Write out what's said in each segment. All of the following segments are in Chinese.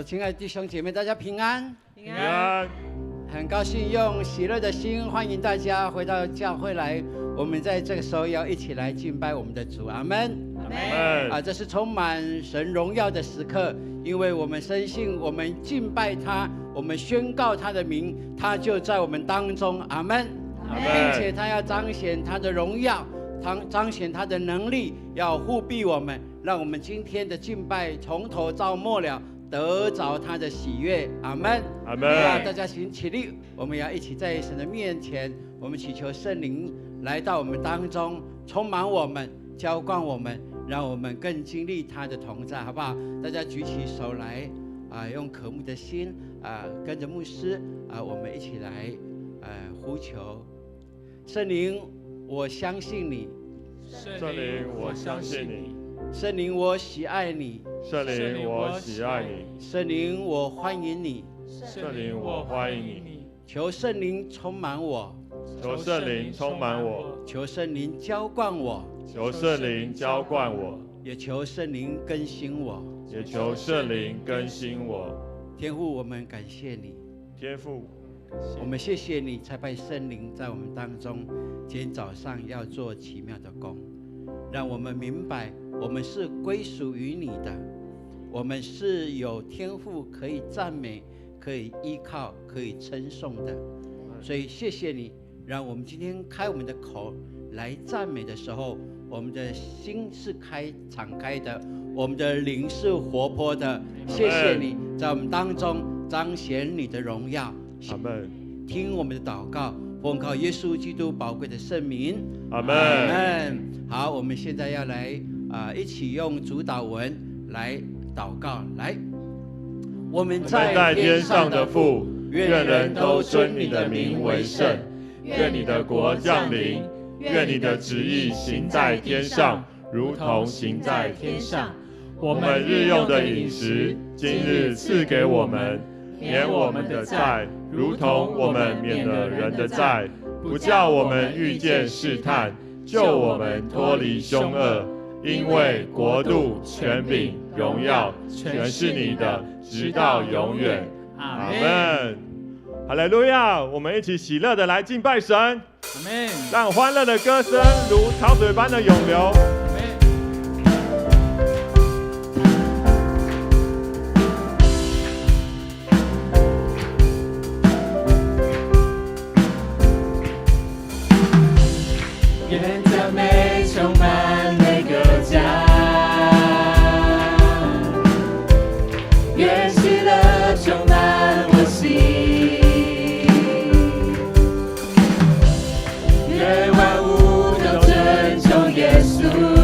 亲爱的弟兄姐妹，大家平安。平安。很高兴用喜乐的心欢迎大家回到教会来。我们在这个时候要一起来敬拜我们的主，阿们。阿们。这是充满神荣耀的时刻，因为我们深信，我们敬拜他，我们宣告他的名，他就在我们当中，阿们。并且他要彰显他的荣耀，彰显他的能力，要护庇我们，让我们今天的敬拜从头到末了得着他的喜悦，阿们，阿们。大家请起立，我们要一起在神的面前，我们祈求圣灵来到我们当中，充满我们，浇灌我们，让我们更经历他的同在，好不好？大家举起手来，用渴慕的心，跟着牧师，我们一起来，呼求圣灵，我相信你，圣灵，我相信你。圣灵，我喜爱你，圣灵，我喜爱你。圣灵，我欢迎你，圣灵，我欢迎你。求圣灵充满我，求圣灵充满我，求圣灵浇灌我，求圣灵浇灌我，也求圣灵更新我，也求圣灵更新我。天父，我们感谢你，天父，我们谢谢你差派圣灵在我们当中，今天早上要做奇妙的工，让我们明白我们是归属于你的，我们是有天父可以赞美，可以依靠，可以称颂的。所以谢谢你，让我们今天开我们的口来赞美的时候，我们的心是敞开的，我们的灵是活泼的。谢谢你在我们当中彰显你的荣耀。阿们。听我们的祷告，奉靠耶稣基督宝贵的圣名，阿们。阿们。好，我们现在要来一起用主祷文来祷告。来，我们在天上的父，愿人都尊你的名为圣。愿你的国降临，愿你的旨意行在天上，如同行在天上。我们日用的饮食，今日赐给我们，免我们的债，如同我们免了人的债，不叫我们遇见试探，救我们脱离凶恶。因为国度、权柄、荣耀，全是你的，直到永远。阿们。哈利路亚！我们一起喜乐的来敬拜神。阿们。让欢乐的歌声如潮水般的涌流。愿赞美充满每个家，愿喜乐充满我心，愿万物都尊崇耶稣。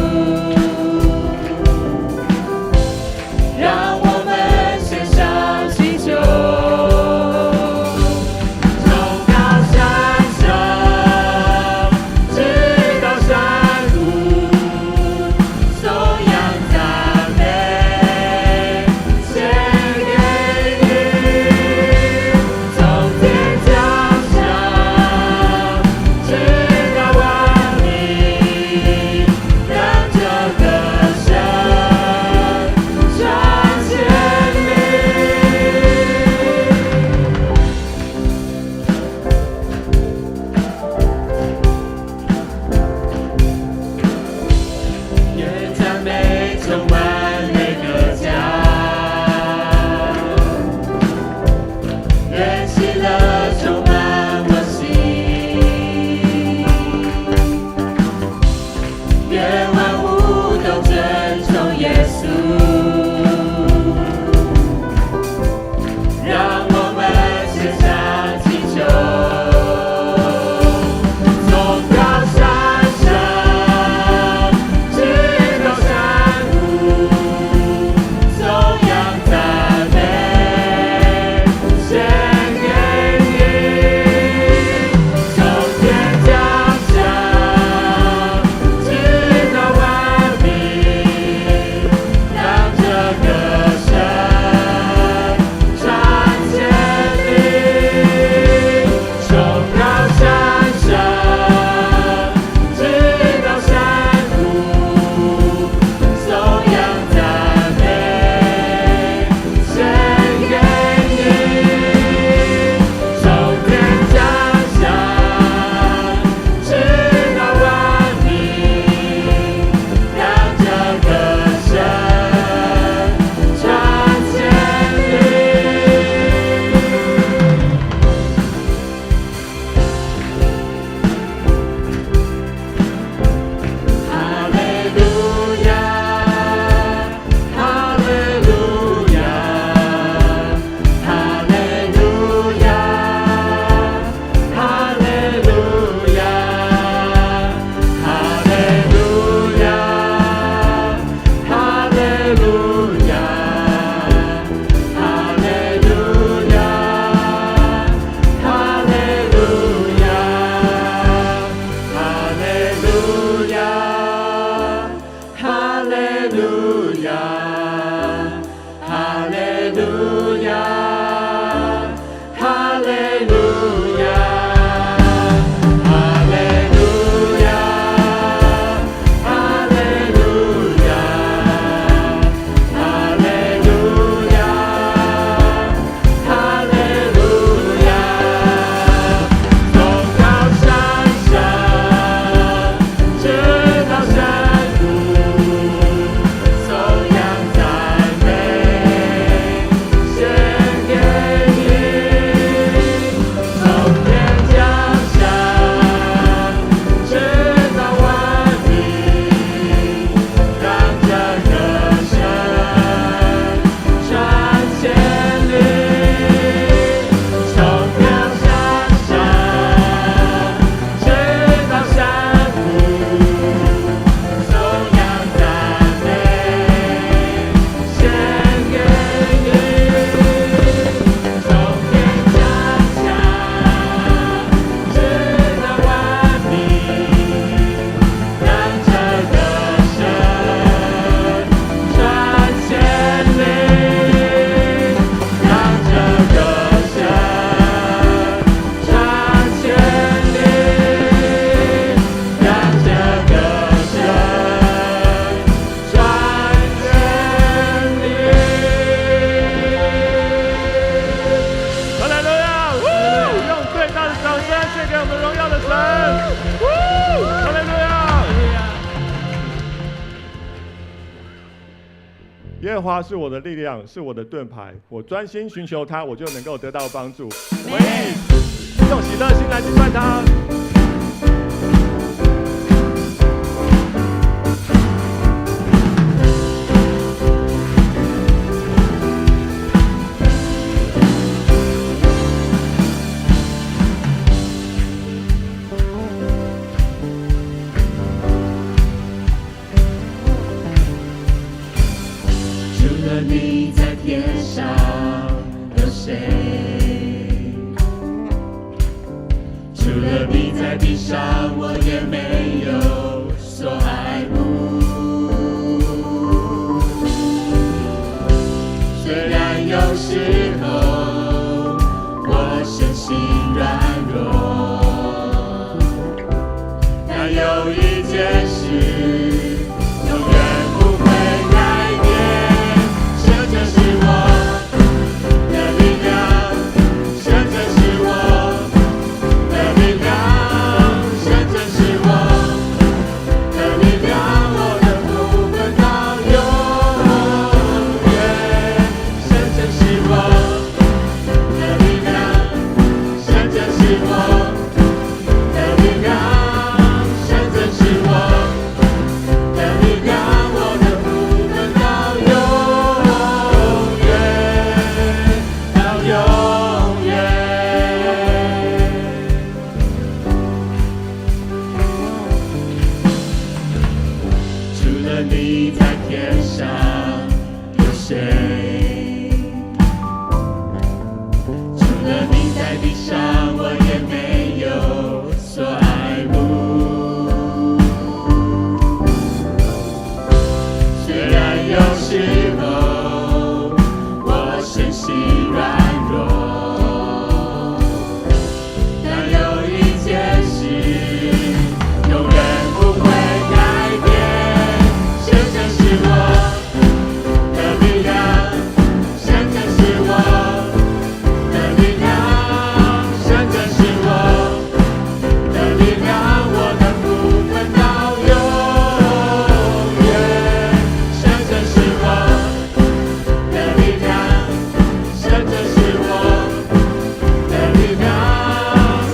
献给我们荣耀的神。哈利路亚！耶和华是我的力量，是我的盾牌，我专心寻求他，我就能够得到帮助。我们用喜乐的心来敬拜他。你在天上有谁？除了你在地上，我也没有所爱慕。虽然有时候我身心软弱，但有一件事永远不会改变。这是我的力量，神真是我的力量，神真是我的力量，我的福分到永远。神真是我的力量，神真是我的力量，神真是我的力量，我的福分到永远。除了你在天上有谁？除了你在地上，我也没有所爱慕。虽然有时候我身心软弱，但有一件事永远不会改变。神真是我的力量，神真是我的力量，神真是我的力量，我的福分到永远。神真是我的力量，神真是我的力量，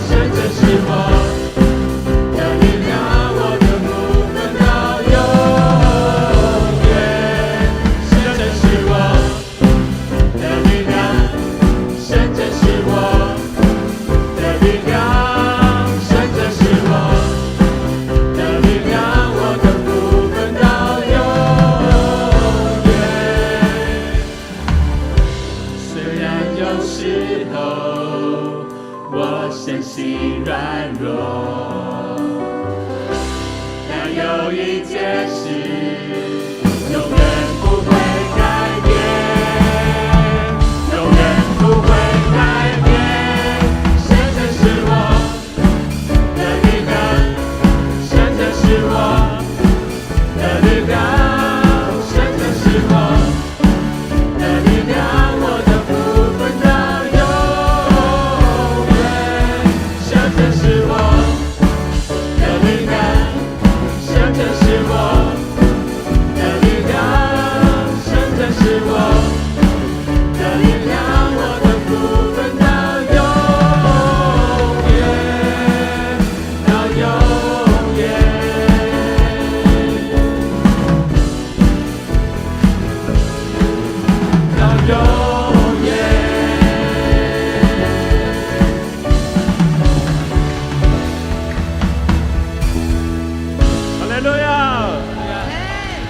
神真是我的力量，我的福分到永远。神真是我的力量，神真是我的力量，神真是我的力量，我的福分到永远。虽然有时候我身心软弱，但有一件事永远不会改变，永远不会改变。神真是我的力量，神真是我的力量，神真是我的力量，我的福分到永远。神真是我的力量，神真是我的力量，神真是我的力量，我的福分到永远，到永远，到永远。哈利路亚！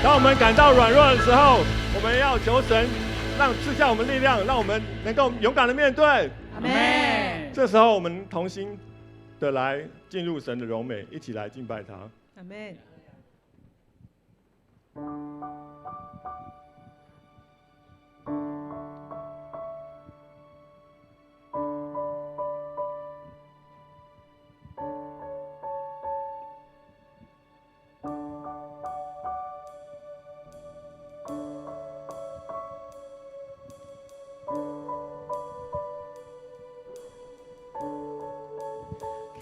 当我们感到软弱的时候，我们要求神让赐下我们力量，让我们能够勇敢的面对。阿门。这时候，我们同心的来进入神的荣美，一起来敬拜他。阿门。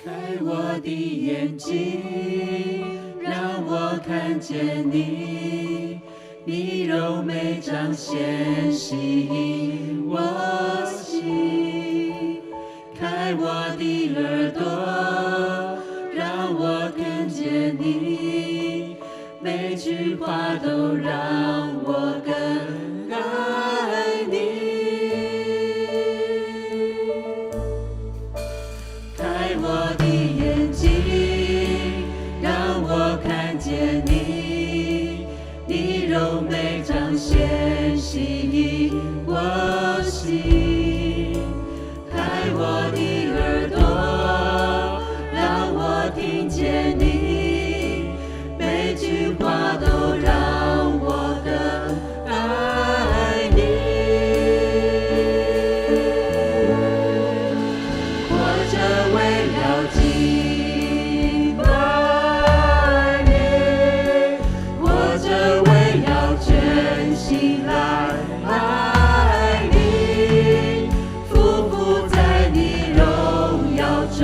开我的眼睛，让我看见你，你柔美彰显吸引我心。开我的耳朵，让我看见你，每句话都让我更爱你。开我的眼睛，让我看见你，你柔美彰显吸引我心。开我的耳朵，让我听见你，每句话都让我更爱你。活着为了敬拜你，活着为了全心来爱你，匍匐在你荣耀中，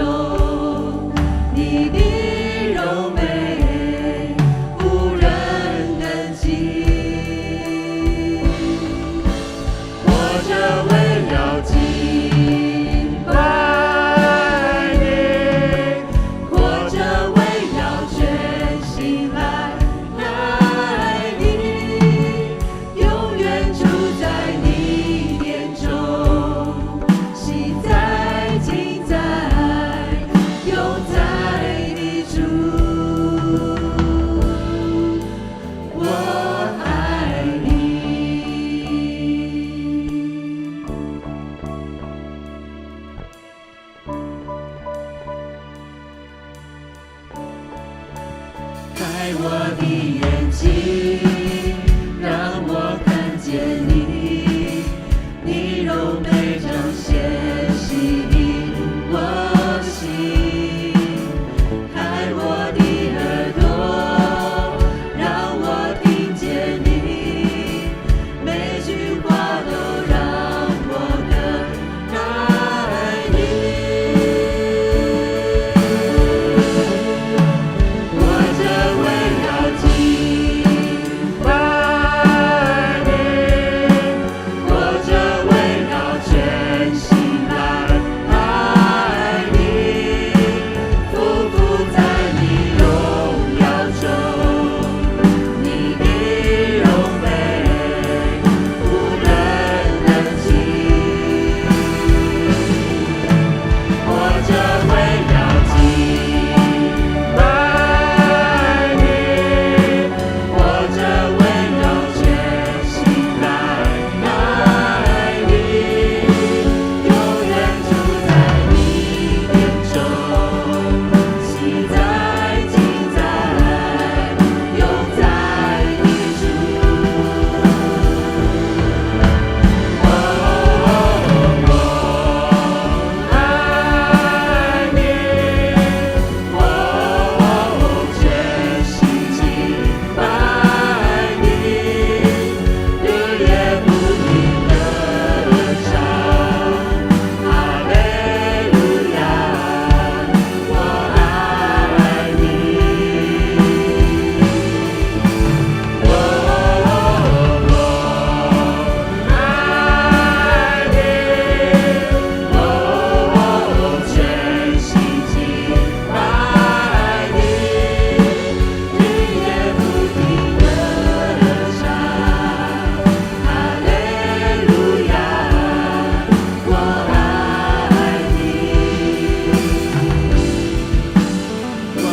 你的柔美无人能及。活着为了敬拜你，活着为了全心来爱你，永远住在你殿中，喜在今在，永在的主，我爱你。开我的眼睛，让我看见你，你柔美彰显吸引我心。开我的耳朵，让我听见你，每句话都让我更爱你。活着为了敬拜你，活着为了全心来爱你，匍匐在你荣耀中，你的柔美无人能及。活着为了敬拜你，活着为了全心来爱你，永远住在你殿中，喜在今在，永在的主。我爱你，我全心敬拜你，日夜不停地唱哈利路亚，我爱你。我爱你，我全心敬拜你，日夜不停地唱哈利路亚，我爱你，我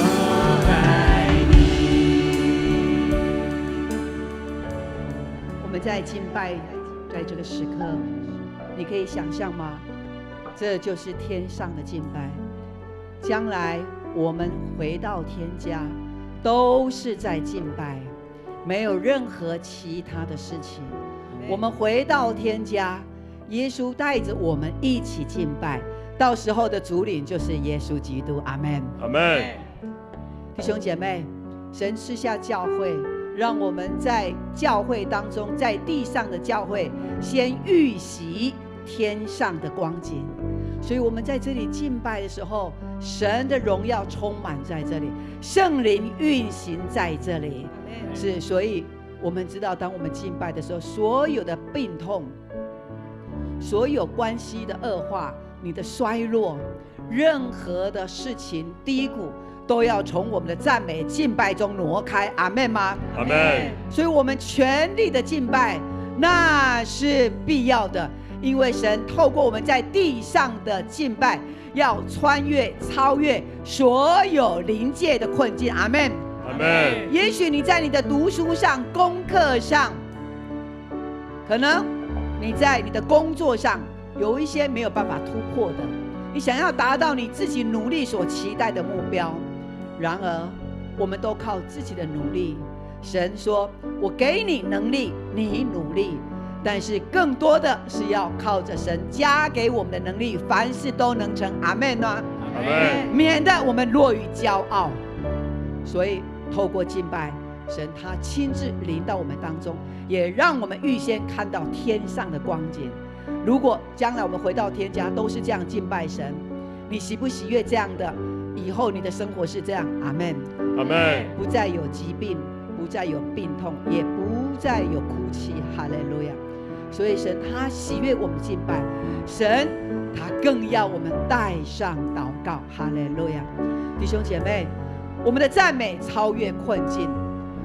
爱你。我们在敬拜，在这个时刻，你可以想象吗？这就是天上的敬拜。将来我们回到天家，都是在敬拜，没有任何其他的事情。我们回到天家，耶稣带着我们一起敬拜，到时候的主领就是耶稣基督。阿们。阿门。弟兄姐妹，神赐下教会，让我们在教会当中，在地上的教会先预习天上的光景。所以我们在这里敬拜的时候，神的荣耀充满在这里，圣灵运行在这里。是，所以我们知道，当我们敬拜的时候，所有的病痛，所有关系的恶化，你的衰落，任何的事情低谷，都要从我们的赞美敬拜中挪开。阿们吗？阿们。所以我们全力的敬拜，那是必要的，因为神透过我们在地上的敬拜，要穿越超越所有临界的困境。阿们。阿们。也许你在你的读书上、功课上，可能你在你的工作上有一些没有办法突破的，你想要达到你自己努力所期待的目标，然而我们都靠自己的努力。神说，我给你能力，你努力，但是更多的是要靠着神加给我们的能力，凡事都能成。阿们吗？阿们。免得我们落于骄傲。所以透过敬拜，神他亲自临到我们当中，也让我们预先看到天上的光景。如果将来我们回到天家都是这样敬拜神，你喜不喜悦这样的？以后你的生活是这样。阿们。阿们。不再有疾病，不再有病痛，也不再有哭泣。哈利路亚。所以神他喜悦我们敬拜，神他更要我们带上祷告。哈利路亚。弟兄姐妹，我们的赞美超越困境，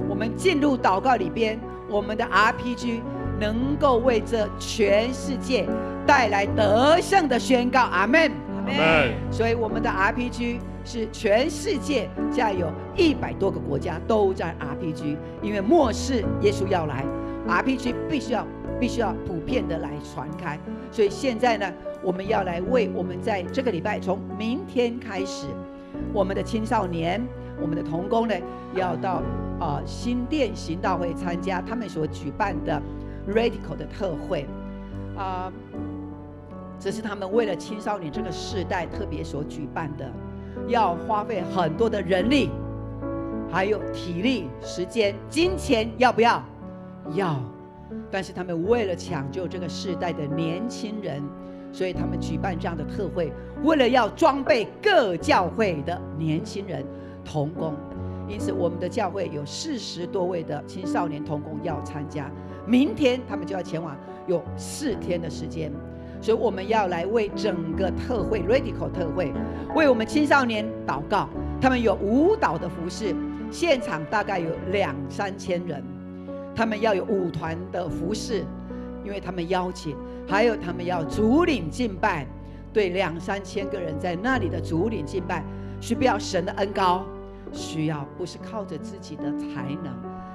我们进入祷告里边，我们的 RPG 能够为这全世界带来得胜的宣告。阿们。阿们。所以我们的 RPG 是全世界现在有100多个国家都在 RPG， 因为末世耶稣要来， RPG 必须要普遍的来传开。所以现在呢，我们要来为我们在这个礼拜，从明天开始，我们的青少年，我们的同工呢，要到新店行道会参加他们所举办的 Radical 的特会。这是他们为了青少年这个世代特别所举办的，要花费很多的人力，还有体力、时间、金钱，要不要？要。但是他们为了抢救这个世代的年轻人，所以他们举办这样的特会，为了要装备各教会的年轻人同工。因此我们的教会有40多位的青少年同工要参加，明天他们就要前往，有4天的时间。所以我们要来为整个特会 Radical 特会，为我们青少年祷告。他们有舞蹈的服事，现场大概有2-3千人，他们要有舞团的服事，因为他们邀请，还有他们要主领敬拜，对2-3千个人在那里的主领敬拜，需不要神的恩膏？需要，不是靠着自己的才能，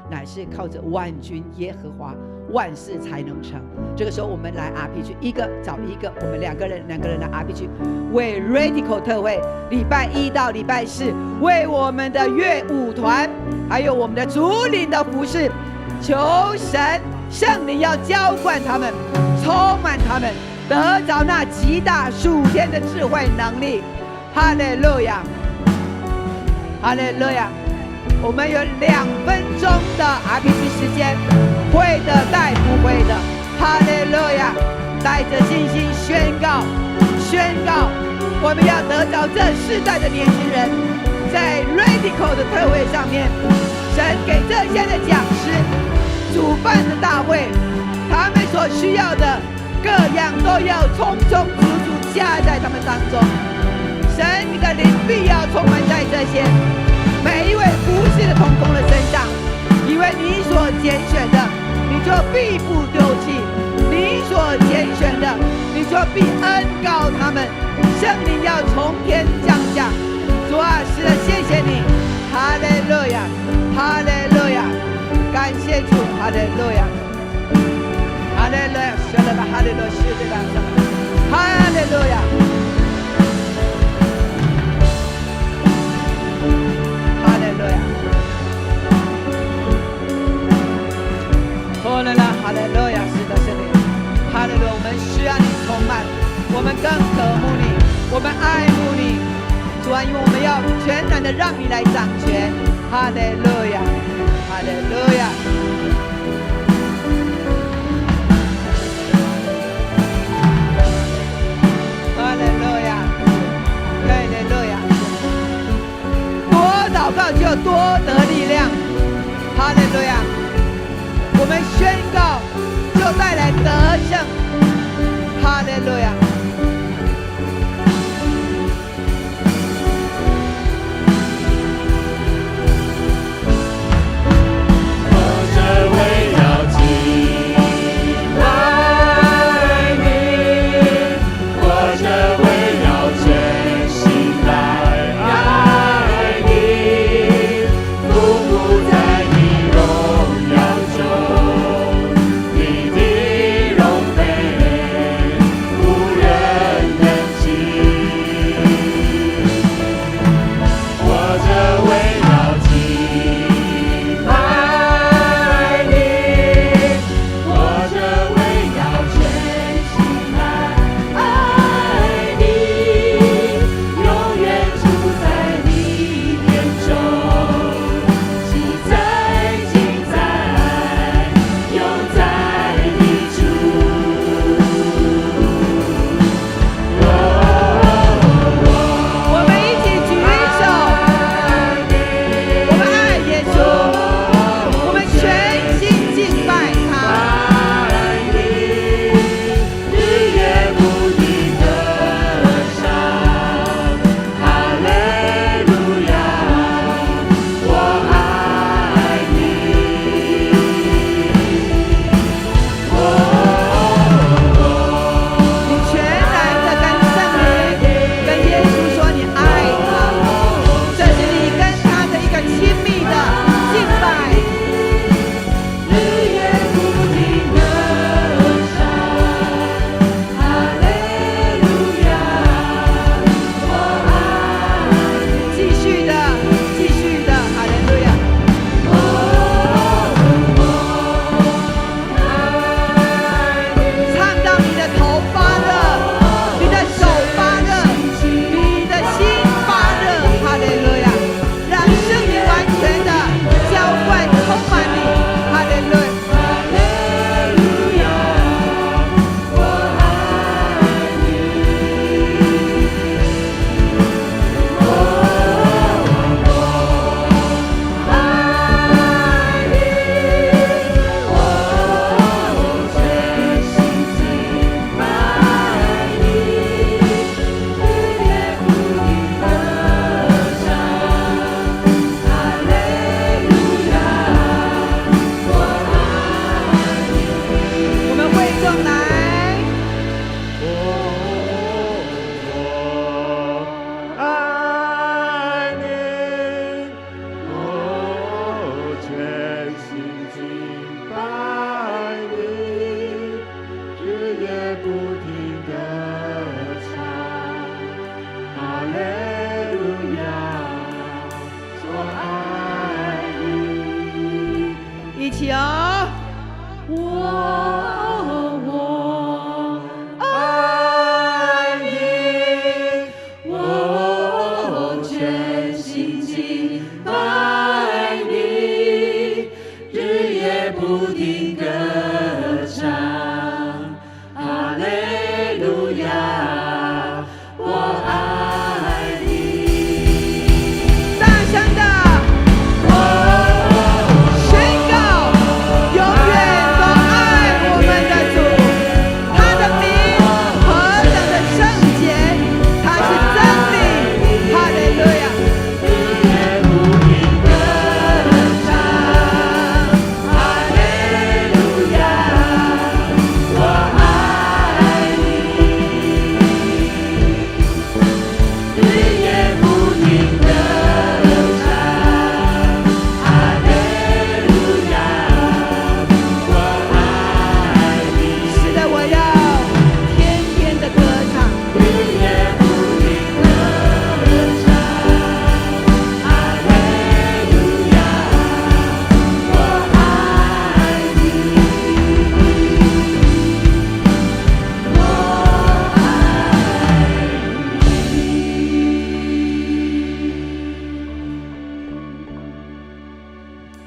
乃是靠着万军耶和华，万事才能成。这个时候我们来 RPG， 一个找一个，我们两个人来 RPG， 为 Radical 特会礼拜1到礼拜4，为我们的乐舞团还有我们的主领的服事，求神圣灵要浇灌他们，充满他们，得着那极大属天的智慧能力。哈利路亚，哈利路亚。我们有2分钟的 RPG 时间，会的带不会的，哈利路亚，带着信心宣告，我们要得着这世代的年轻人，在 Radical 的特会上面，神给这些的讲师主办的大会，他们所需要的各样都要充足加在他们当中。神你的灵必要充满在这些每一位服侍的同工的身上，因为你所拣选的，你就必不丢弃；你所拣选的，你就必恩膏他们。圣灵要从天降下。主啊，是的，谢谢你，哈利路亚，哈利路亚，感谢主，哈利路亚，哈利路亚，是的，哈利路亚，是的，哈利路亚。哈利路亚，是的，是的，哈利路亚，我们需要你充满，我们更渴慕你，我们爱慕你，主啊，因为我们要全然的让你来掌权。哈利路亚，哈利路亚。哈利路亚，哈利路亚。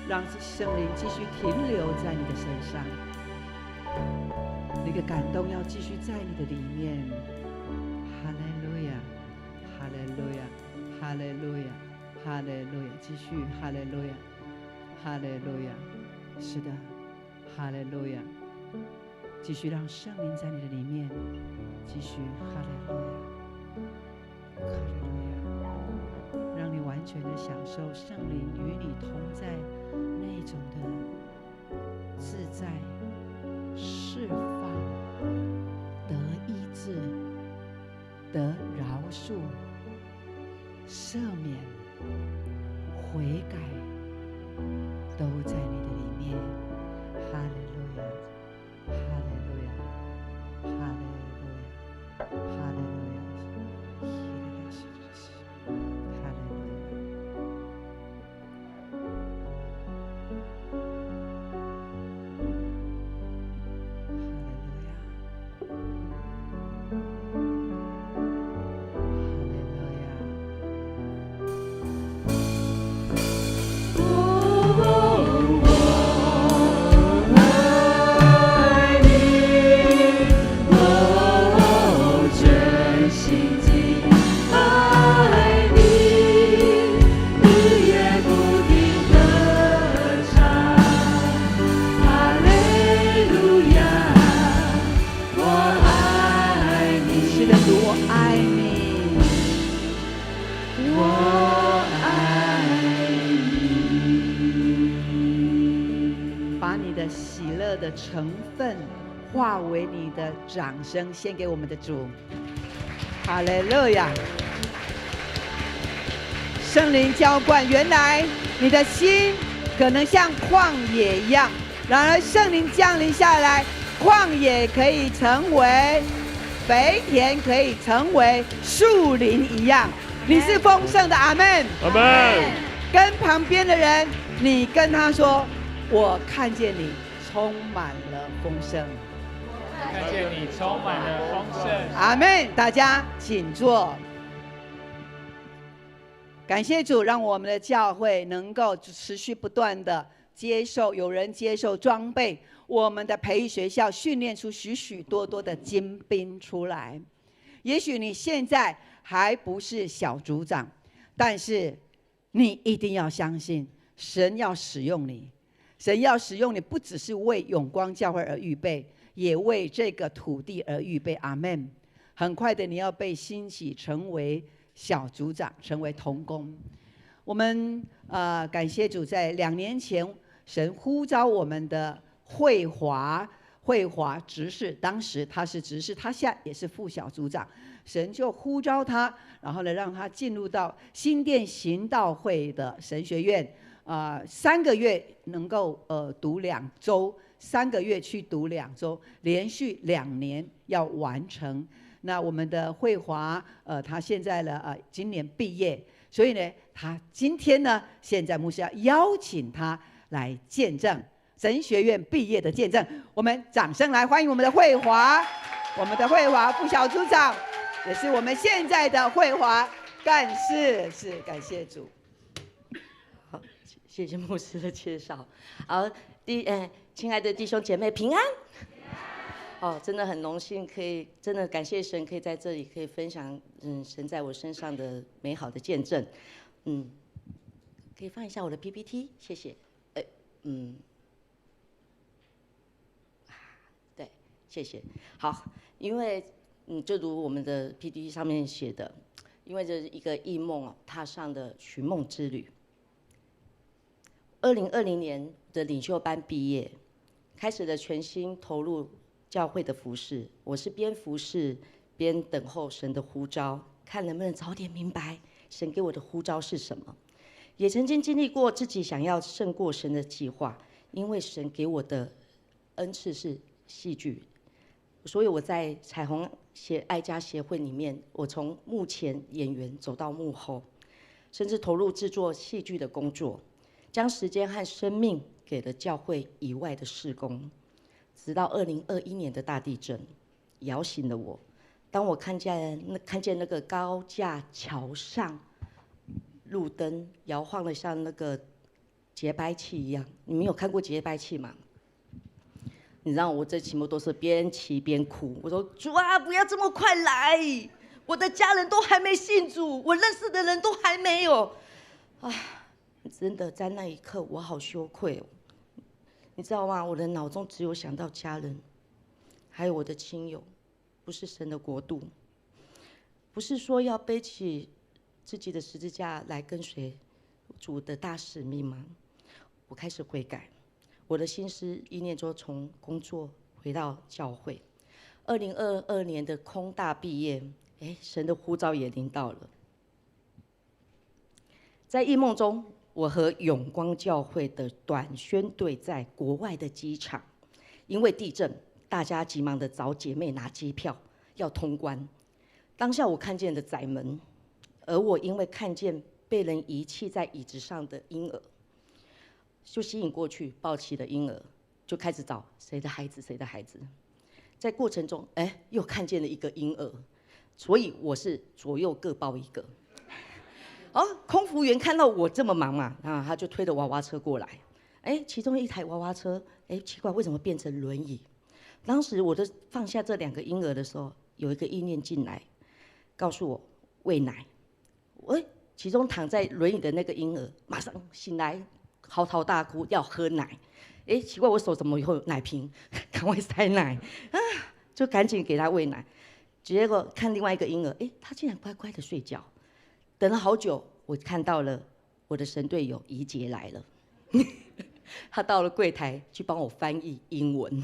让圣灵继续停留在你的身上，那个感动要继续在你的里面。哈利路亚，哈利路亚，哈利路亚，哈利路亚，继续哈利路亚，哈利路亚，是的，哈利路亚，继续让圣灵在你的里面，继续哈利路亚，哈利路亚，让你完全的享受圣灵与你同在那种的自在、释放、得医治、得饶恕、赦免、悔改，都在你的里面。哈利路亚，哈利路亚，哈利路亚，哈利路亚，哈利路成分化为你的掌声，献给我们的主。哈利路亚！圣灵浇灌，原来你的心可能像旷野一样，然而圣灵降临下来，旷野可以成为肥田，可以成为树林一样。你是丰盛的，阿们，阿们。跟旁边的人，你跟他说：“我看见你。”充满了丰盛，看见你充满了丰盛。阿们！大家请坐。感谢主，让我们的教会能够持续不断的接受，有人接受装备，我们的培育学校训练出许许多多的精兵出来。也许你现在还不是小组长，但是你一定要相信，神要使用你。神要使用你，不只是为永光教会而预备，也为这个土地而预备。阿们。很快的，你要被兴起成为小组长，成为同工。我们感谢主，在2年前，神呼召我们的慧华执事，当时他是执事，他现在也是副小组长。神就呼召他，然后呢，让他进入到新店行道会的神学院。3个月能够读2周，3个月去读2周，连续2年要完成。那我们的慧华，他现在呢，今年毕业，所以呢，他今天呢，现在牧师要邀请他来见证神学院毕业的见证。我们掌声来欢迎我们的慧华，我们的慧华副小组长，也是我们现在的慧华干事，是感谢主。谢谢牧师的介绍。好，亲爱的弟兄姐妹平安。哦，真的很荣幸，真的感谢神，可以在这里可以分享，神在我身上的美好的见证。可以放一下我的 PPT， 谢谢。对，谢谢。好，因为就如我们的 PPT 上面写的，因为这是一个异梦踏上的寻梦之旅。2020年的领袖班毕业，开始了全心投入教会的服事。我是边服事边等候神的呼召，看能不能早点明白神给我的呼召是什么。也曾经经历过自己想要胜过神的计划，因为神给我的恩赐是戏剧，所以我在彩虹爱家协会里面，我从幕前演员走到幕后，甚至投入制作戏剧的工作。将时间和生命给了教会以外的事工，直到2021年的大地震摇醒了我。当我看见那个高架桥上路灯摇晃的像那个节拍器一样。你们有看过节拍器吗？你知道我这骑摩托车边骑边哭，我说主啊，不要这么快来，我的家人都还没信主，我认识的人都还没有，啊，真的在那一刻我好羞愧哦。你知道吗？我的脑中只有想到家人，还有我的亲友，不是神的国度，不是说要背起自己的十字架来跟随主的大使命吗？我开始悔改，我的心思意念就从工作回到教会。2022年的空大毕业，神的呼召也临到了。在异梦中，我和永光教会的短宣队在国外的机场，因为地震，大家急忙的找姐妹拿机票要通关。当下我看见的窄门，而我因为看见被人遗弃在椅子上的婴儿，就吸引过去，抱起了婴儿，就开始找谁的孩子，谁的孩子。在过程中，又看见了一个婴儿，所以我是左右各抱一个。空服员看到我这么忙嘛，他就推着娃娃车过来。其中一台娃娃车，奇怪，为什么变成轮椅？当时我的放下这2个婴儿的时候，有一个意念进来，告诉我喂奶。其中躺在轮椅的那个婴儿马上醒来，嚎啕大哭，要喝奶。奇怪，我手怎么有奶瓶？赶快塞奶就赶紧给他喂奶。结果看另外一个婴儿，他竟然乖乖的睡觉。等了好久，我看到了我的神队友怡杰来了，他到了柜台去帮我翻译英文，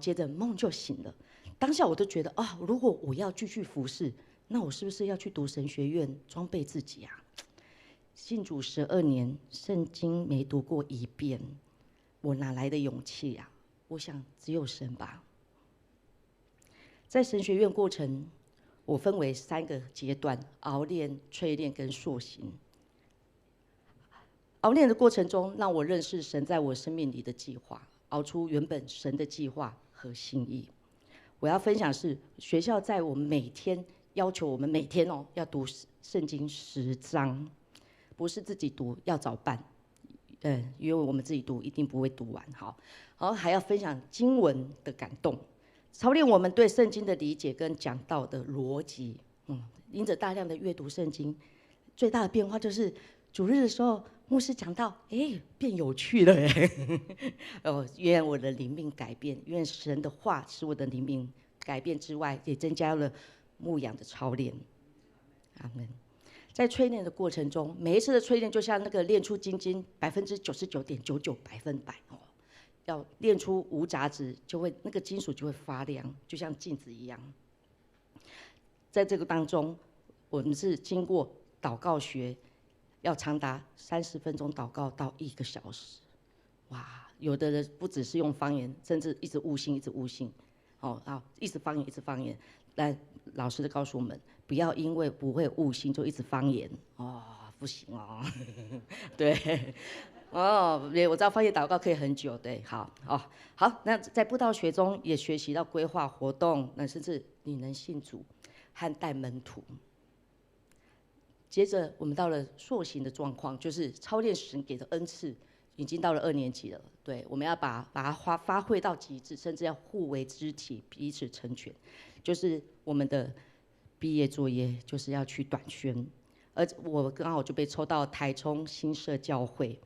接着梦就醒了。当下我都觉得如果我要继续服侍，那我是不是要去读神学院装备自己啊？信主12年，圣经没读过1遍，我哪来的勇气啊？我想只有神吧。在神学院过程，我分为3个阶段：熬炼、淬炼跟塑形。熬炼的过程中，让我认识神在我生命里的计划，熬出原本神的计划和心意。我要分享是学校在我们每天要求我们每天要读圣经10章，不是自己读，要找伴。因为我们自己读一定不会读完。好，然后还要分享经文的感动。操练我们对圣经的理解跟讲道的逻辑，因着大量的阅读圣经，最大的变化就是主日的时候，牧师讲道，变有趣了愿我的灵命改变，愿神的话使我的灵命改变之外，也增加了牧养的操练。阿们。在淬炼的过程中，每一次的淬炼就像那个炼出精金99.99%，要炼出无杂质，就会那个金属就会发亮，就像镜子一样。在这个当中，我们是经过祷告学，要长达30分钟祷告到1个小时。哇，有的人不只是用方言，甚至一直悟性，一直悟性，一直方言，一直方言。但老师告诉我们，不要因为不会悟性就一直方言，不行哦。对。我知道方言祷告可以很久，对，好。那在布道学中也学习到规划活动，那甚至你能信主和带门徒。接着我们到了塑形的状况，就是操练神给的恩赐，已经到了2年级了。对，我们要把它发挥到极致，甚至要互为肢体，彼此成全。就是我们的毕业作业，就是要去短宣，而我刚好就被抽到台中新社教会。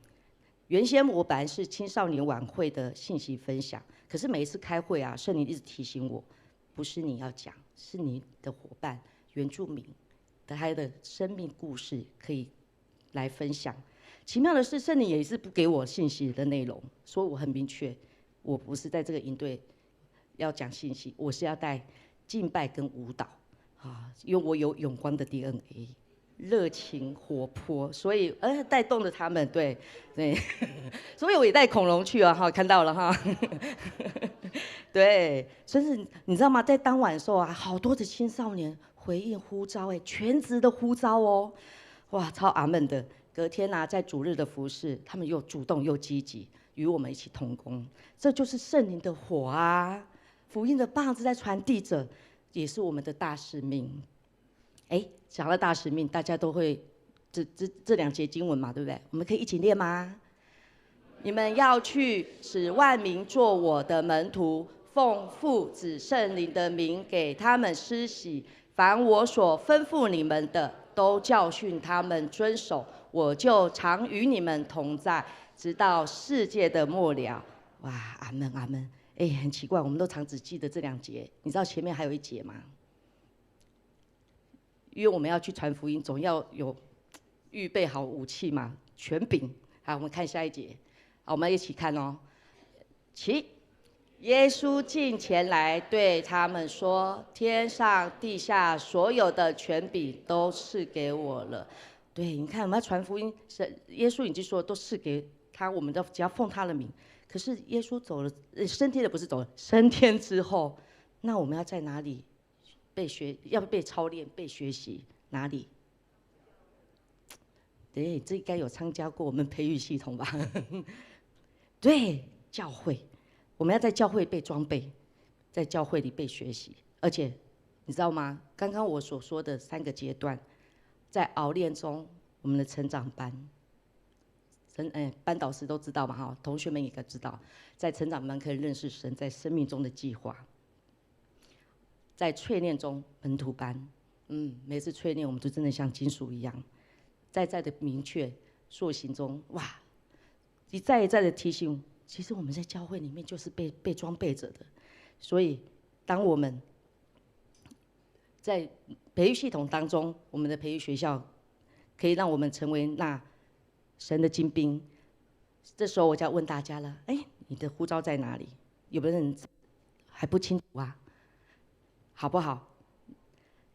原先我本来是青少年晚会的信息分享，可是每一次开会啊，圣灵一直提醒我，不是你要讲，是你的伙伴原住民的他的生命故事可以来分享。奇妙的是，圣灵也是不给我信息的内容，所以我很明确，我不是在这个营队要讲信息，我是要带敬拜跟舞蹈因为我有永光的 DNA。热情活泼，所以带动了他们，对，所以我也带恐龙去了看到了对，所以你知道吗？在当晚的时候啊，好多的青少年回应呼召，全职的呼召哇，超阿们的。隔天在主日的服事，他们又主动又积极，与我们一起同工，这就是圣灵的火啊！福音的棒子在传递着，也是我们的大使命。讲到大使命，大家都会这2节经文嘛，对不对？我们可以一起念吗？你们要去，使万民做我的门徒，奉父子圣灵的名给他们施洗。凡我所吩咐你们的，都教训他们遵守。我就常与你们同在，直到世界的末了。哇，阿门，阿门。哎，很奇怪，我们都常只记得这2节，你知道前面还有1节吗？因为我们要去传福音，总要有预备好武器嘛，权柄。好，我们看下一节。好，我们一起看哦。起，耶稣近前来对他们说：“天上地下所有的权柄都赐给我了。”对，你看我们要传福音，耶稣已经说都赐给他，我们只要奉他的名。可是耶稣走了，升天的不是走了，升天之后，那我们要在哪里要被操练、被学习？哪里？对，这应该有参加过我们培育系统吧？对，教会，我们要在教会被装备，在教会里被学习。而且，你知道吗？刚刚我所说的3个阶段，在熬练中，我们的成长班。班导师都知道嘛，哈，同学们也该知道，在成长班可以认识神在生命中的计划，在淬炼中门徒班，每次淬炼我们就真的像金属一样，在的明确塑形中，哇，一再的提醒，其实我们在教会里面就是被装备着的，所以当我们在培育系统当中，我们的培育学校可以让我们成为那神的精兵。这时候我就要问大家了，你的呼召在哪里？有的人还不清楚啊，好不好？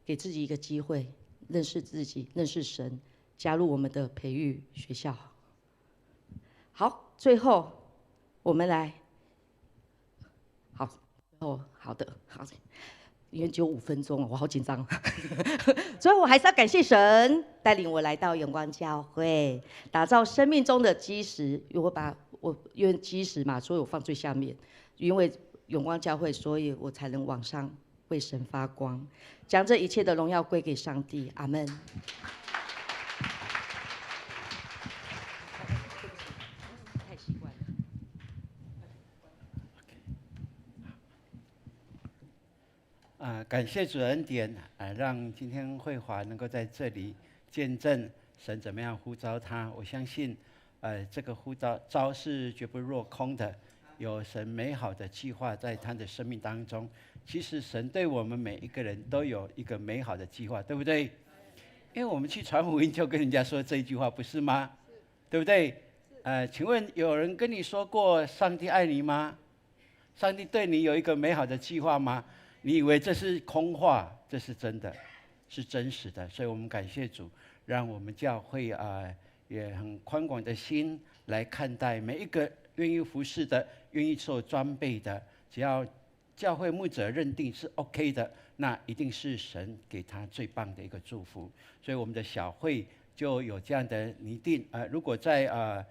给自己一个机会，认识自己，认识神，加入我们的培育学校。好，最后我们来，好，好的，因为只有5分钟了，我好紧张，所以我还是要感谢神带领我来到永光教会，打造生命中的基石。因为基石嘛，所以我放最下面。因为永光教会，所以我才能往上为神发光，将这一切的荣耀归给上帝。阿门。太习惯了。感谢主恩典，让今天慧华能够在这里见证神怎么样呼召他。我相信，这个呼召是绝不落空的，有神美好的计划在他的生命当中。其实神对我们每一个人都有一个美好的计划，对不对？因为我们去传福音就跟人家说这一句话，不是吗？对不对？请问有人跟你说过上帝爱你吗？上帝对你有一个美好的计划吗？你以为这是空话，这是真的，是真实的。所以我们感谢主，让我们教会也很宽广的心来看待每一个愿意服侍的、愿意受装备的，只要教会牧者认定是 OK 的，那一定是神给他最棒的一个祝福。所以我们的小会就有这样的拟定。如果在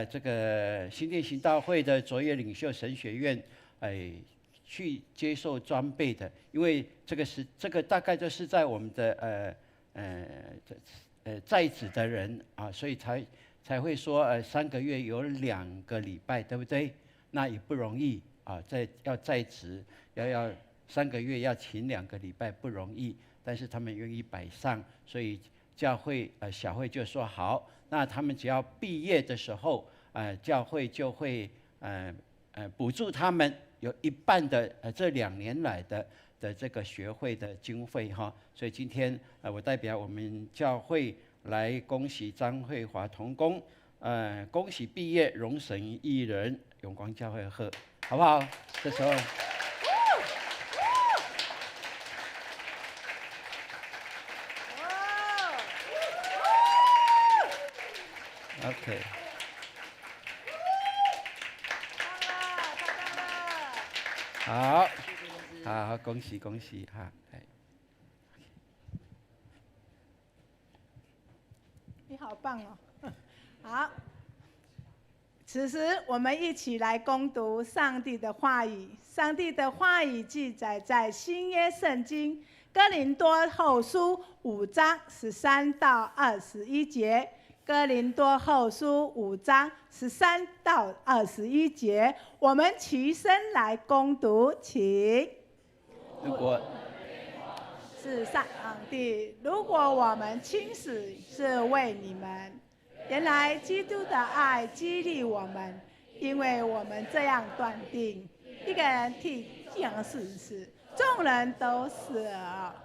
这个新店行道会的卓越领袖神学院，去接受装备的，因为这个大概就是在我们的在职的人啊，所以才会说3个月有2个礼拜，对不对？那也不容易啊，要在职，要3个月要请2个礼拜不容易，但是他们愿意摆上，所以教会小会就说好，那他们只要毕业的时候，教会就会补助他们。有一半的这2年来的这个学会的经费哈，所以今天我代表我们教会来恭喜张慧华同工，恭喜毕业荣神艺人，永光教会贺，好不好？这时候，OK。好，恭喜哈！你好棒哦！好，此时我们一起来攻读上帝的话语。上帝的话语记载在新约圣经哥林多后书5章13到21节。哥林多后书5章13到21节，我们齐声来攻读，请。如果是上帝，如果我们亲死是为你们，原来基督的爱激励我们，因为我们这样断定：一个人替样死，众人都死了，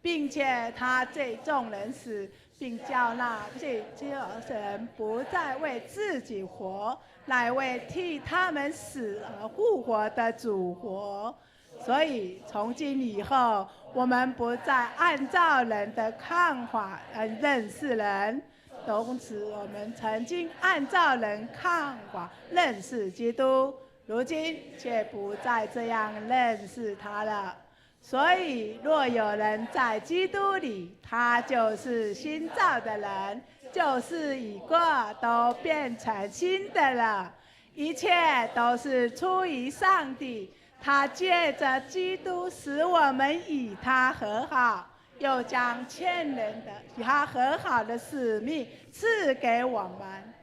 并且他最众人死，并叫那最救人不再为自己活，乃为替他们死而复活的主活。所以从今以后，我们不再按照人的看法认识人，同时我们曾经按照人看法认识基督，如今却不再这样认识他了。所以若有人在基督里，他就是新造的人，旧事已过，都变成新的了。一切都是出于上帝，他借着基督使我们与他和好，又将欠人的与他和好的使命赐给我们。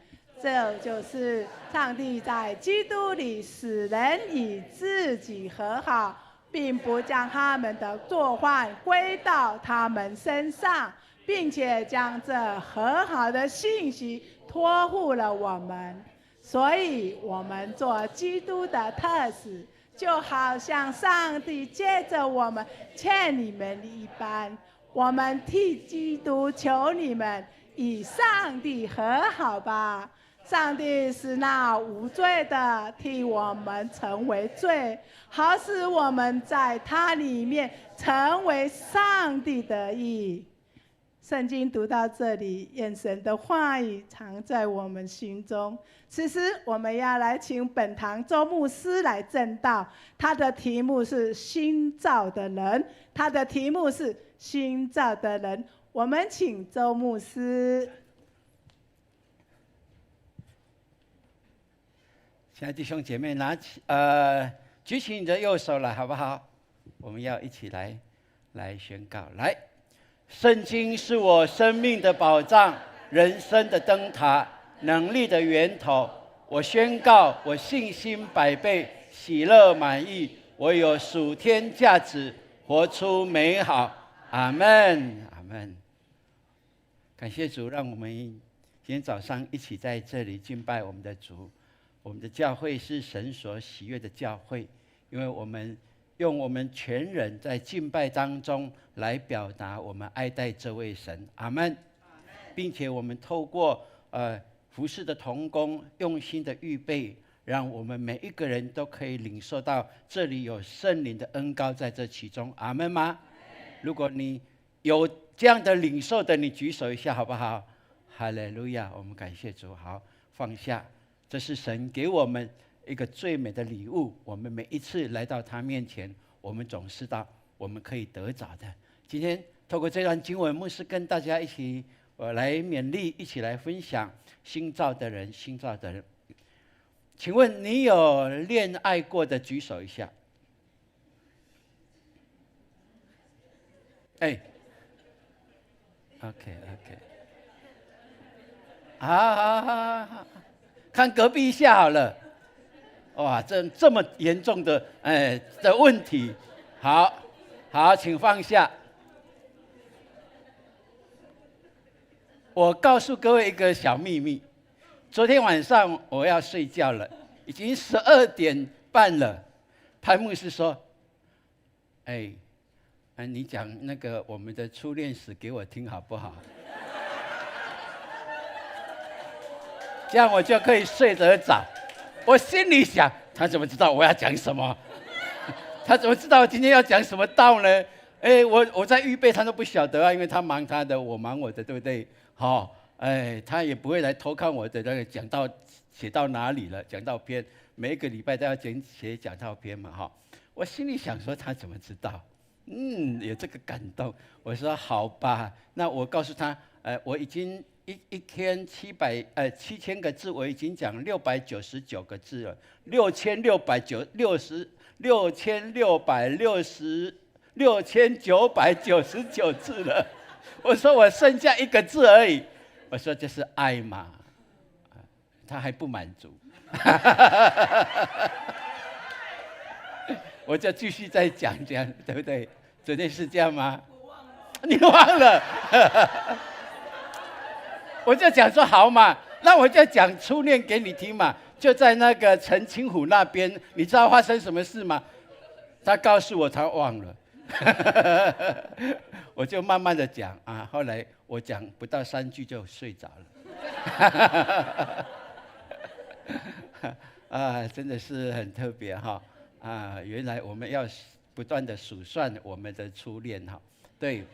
这就是上帝在基督里使人与自己和好，并不将他们的过犯归到他们身上，并且将这和好的信息托付了我们。所以我们做基督的特使，就好像上帝借着我们欠你们一般，我们替基督求你们与上帝和好吧。上帝是那无罪的替我们成为罪，好使我们在他里面成为上帝的义。圣经读到这里，愿神的话语常在我们心中。此时我们要来请本堂周牧师来证道，他的题目是新造的人，他的题目是新造的人。我们请周牧师。亲爱的弟兄姐妹，举起你的右手来，好不好？我们要一起来宣告。来，圣经是我生命的保障，人生的灯塔，能力的源头。我宣告，我信心百倍，喜乐满意，我有属天价值，活出美好。阿们，阿们。感谢主，让我们今天早上一起在这里敬拜我们的主。我们的教会是神所喜悦的教会，因为我们用我们全人在敬拜当中来表达我们爱戴这位神。阿们。并且我们透过服事的同工用心的预备，让我们每一个人都可以领受到这里有圣灵的恩膏在这其中。阿们吗？如果你有这样的领受的，你举手一下好不好？哈利路亚，我们感谢主。好，放下。这是神给我们一个最美的礼物，我们每一次来到他面前，我们总知道我们可以得着的。今天透过这段经文，牧师跟大家一起来勉励，一起来分享新造的人，新造的人。请问你有恋爱过的举手一下。哎 ，OK， 好，看隔壁一下好了。哇，这么严重的的问题，好，请放下。我告诉各位一个小秘密，昨天晚上我要睡觉了，已经12点半了。潘牧师说：“你讲那个我们的初恋史给我听好不好？这样我就可以睡得早。”我心里想，他怎么知道我要讲什么？他怎么知道我今天要讲什么道呢？我在预备，他都不晓得啊，因为他忙他的，我忙我的，对不对？他也不会来偷看我的那个讲道写到哪里了，讲道篇，每一个礼拜都要写讲道篇嘛，我心里想说，他怎么知道？有这个感动。我说好吧，那我告诉他，我已经一天7000个字，我已经讲699个字了，6999字了。我说我剩下1个字而已，我说这是爱嘛，他还不满足，我就继续再讲，对不对？昨天是这样吗？你忘了？我就讲说好嘛，那我就讲初恋给你听嘛，就在那个陈清湖那边，你知道发生什么事吗？他告诉我，他忘了。我就慢慢的讲啊，后来我讲不到3句就睡着了。啊，真的是很特别哈！啊，原来我们要不断的数算我们的初恋哈。对，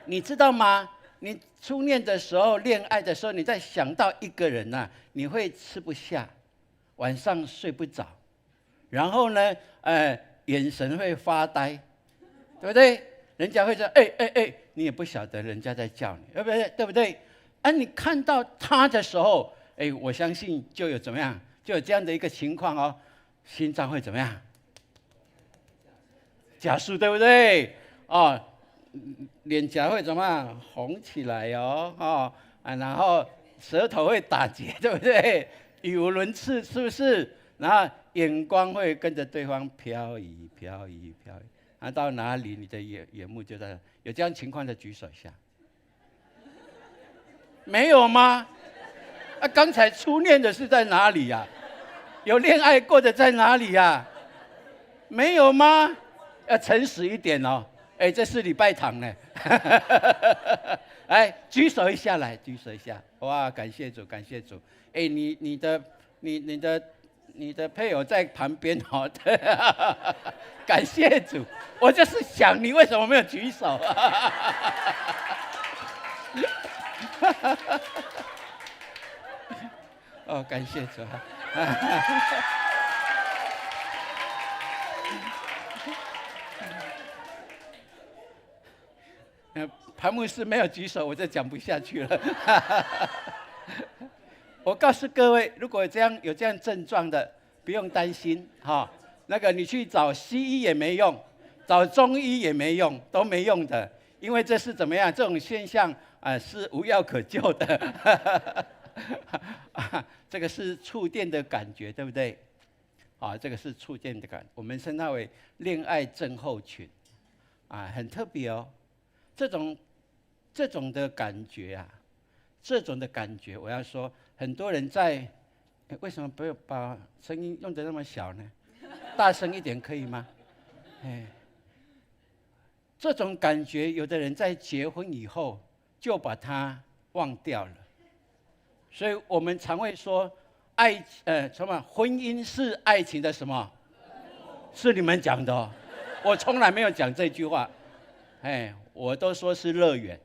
你知道吗？你初恋的时候，恋爱的时候，你在想到一个人呐，你会吃不下，晚上睡不着，然后呢，眼神会发呆，对不对？人家会说，你也不晓得人家在叫你，对不对？对不对？你看到他的时候，我相信就有怎么样，就有这样的一个情况哦，心脏会怎么样？加速，对不对？哦，脸颊会怎么样？红起来哦，然后舌头会打结，对不对？语无伦次，是不是？然后眼光会跟着对方飘移。到哪里你的眼目就在那。有这样情况的举手一下。没有吗？刚才初恋的是在哪里呀？有恋爱过的在哪里呀？没有吗？要诚实一点哦。这是礼拜堂呢。举手一下来，举手一下。哇，感谢主，感谢主。你的配偶在旁边哦。感谢主。我就是想你为什么没有举手？哦，感谢主。潘牧师没有举手，我就讲不下去了。我告诉各位，如果有这样症状的，不用担心哈。那个你去找西医也没用，找中医也没用，都没用的，因为这是怎么样？这种现象是无药可救的。这个是触电的感觉，对不对？这个是触电的感觉，我们称它为恋爱症候群，很特别哦。这种的感觉啊，这种的感觉，我要说，很多人在，为什么不要把声音用得那么小呢？大声一点可以吗？这种感觉，有的人在结婚以后就把它忘掉了，所以我们常会说，婚姻是爱情的什么？是你们讲的哦，我从来没有讲这句话，我都说是乐园。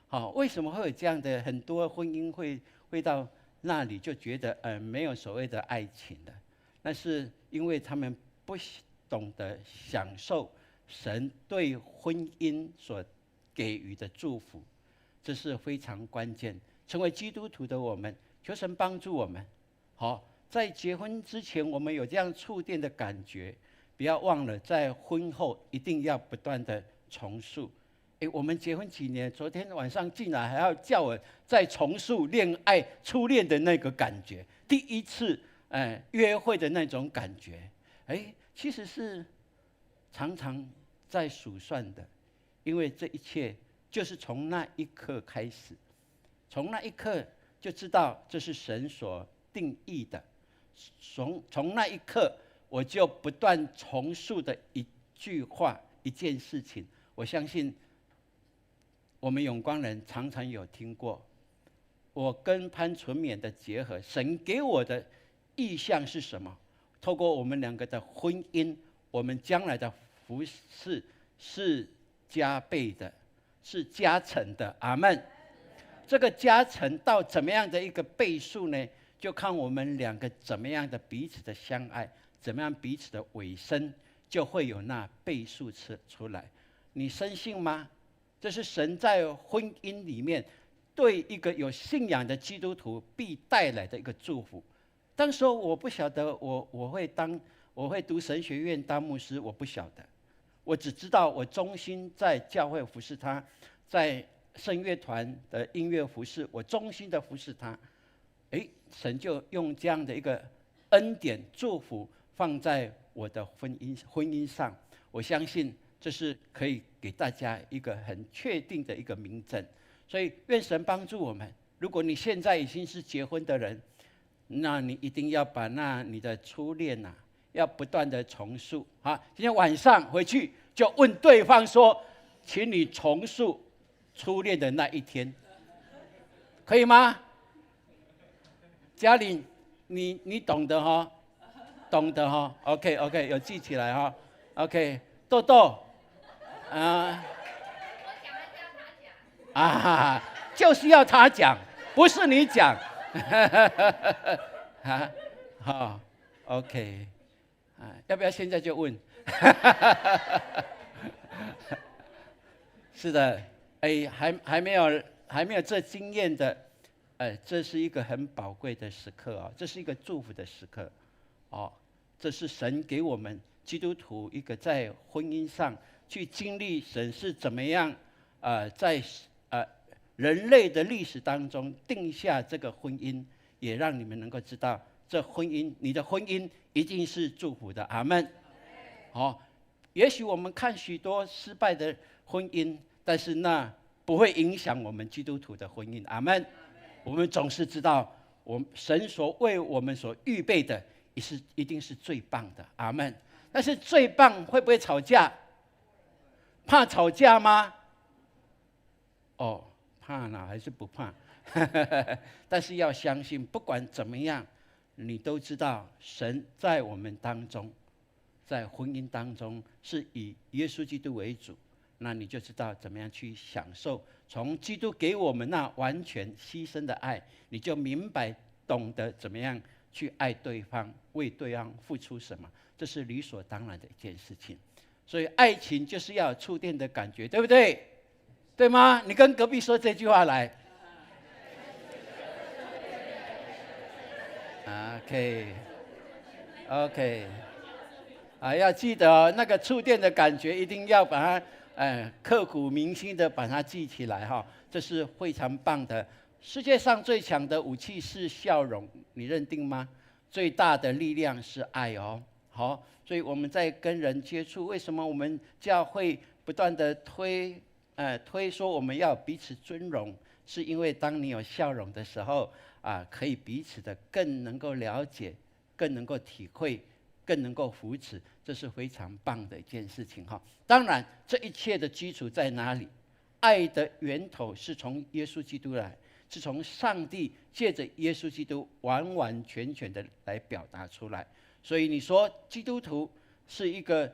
好，为什么会有这样的很多婚姻会到那里就觉得没有所谓的爱情的？那是因为他们不懂得享受神对婚姻所给予的祝福，这是非常关键。成为基督徒的我们，求神帮助我们。好，在结婚之前，我们有这样触电的感觉，不要忘了，在婚后一定要不断的重塑。我们结婚几年，昨天晚上进来还要叫我再重塑恋爱初恋的那个感觉，第一次约会的那种感觉，其实是常常在数算的，因为这一切就是从那一刻开始，从那一刻就知道这是神所定义的，从那一刻我就不断重述的一句话一件事情，我相信我们永光人常常有听过，我跟潘纯勉的结合，神给我的意向是什么？透过我们两个的婚姻，我们将来的服事是加倍的，是加成的。阿们。这个加成到怎么样的一个倍数呢？就看我们两个怎么样的彼此的相爱，怎么样彼此的委身，就会有那倍数出来。你深信吗？这是神在婚姻里面对一个有信仰的基督徒必带来的一个祝福。当时我不晓得我会读神学院当牧师，我不晓得，我只知道我忠心在教会服侍他，在圣乐团的音乐服侍，我忠心的服侍他，神就用这样的一个恩典祝福放在我的婚姻上。我相信这是可以给大家一个很确定的一个明证。所以愿神帮助我们。如果你现在已经是结婚的人，那你一定要把你的初恋要不断的重述。好，今天晚上回去就问对方说，请你重述初恋的那一天，可以吗？嘉玲，你懂得哈，懂得哈 ，OK， 有记起来哈 ，OK， 豆豆，就是要他讲，不是你讲，好 ，OK， 要不要现在就问？是的，还没有这经验的，这是一个很宝贵的时刻啊，这是一个祝福的时刻，这是神给我们基督徒一个在婚姻上去经历神是怎么样，在人类的历史当中定下这个婚姻，也让你们能够知道，这婚姻，你的婚姻一定是祝福的，阿们。也许我们看许多失败的婚姻，但是那不会影响我们基督徒的婚姻，阿们。我们总是知道，神所为我们所预备的，一定是最棒的，阿们。但是最棒会不会吵架？怕吵架吗？怕呢还是不怕？但是要相信，不管怎么样，你都知道神在我们当中，在婚姻当中是以耶稣基督为主，那你就知道怎么样去享受从基督给我们那完全牺牲的爱，你就明白懂得怎么样去爱对方，为对方付出什么，这是理所当然的一件事情。所以爱情就是要有触电的感觉，对不对？对吗？你跟隔壁说这句话来。OK， 要记得那个触电的感觉，一定要把它刻骨铭心的把它记起来哈，这是非常棒的。世界上最强的武器是笑容，你认定吗？最大的力量是爱哦。好，所以我们在跟人接触，为什么我们教会不断的推说我们要彼此尊荣，是因为当你有笑容的时候可以彼此的更能够了解，更能够体会，更能够扶持，这是非常棒的一件事情哈。当然，这一切的基础在哪里？爱的源头是从耶稣基督来，是从上帝借着耶稣基督完完全全的来表达出来。所以你说基督徒是一个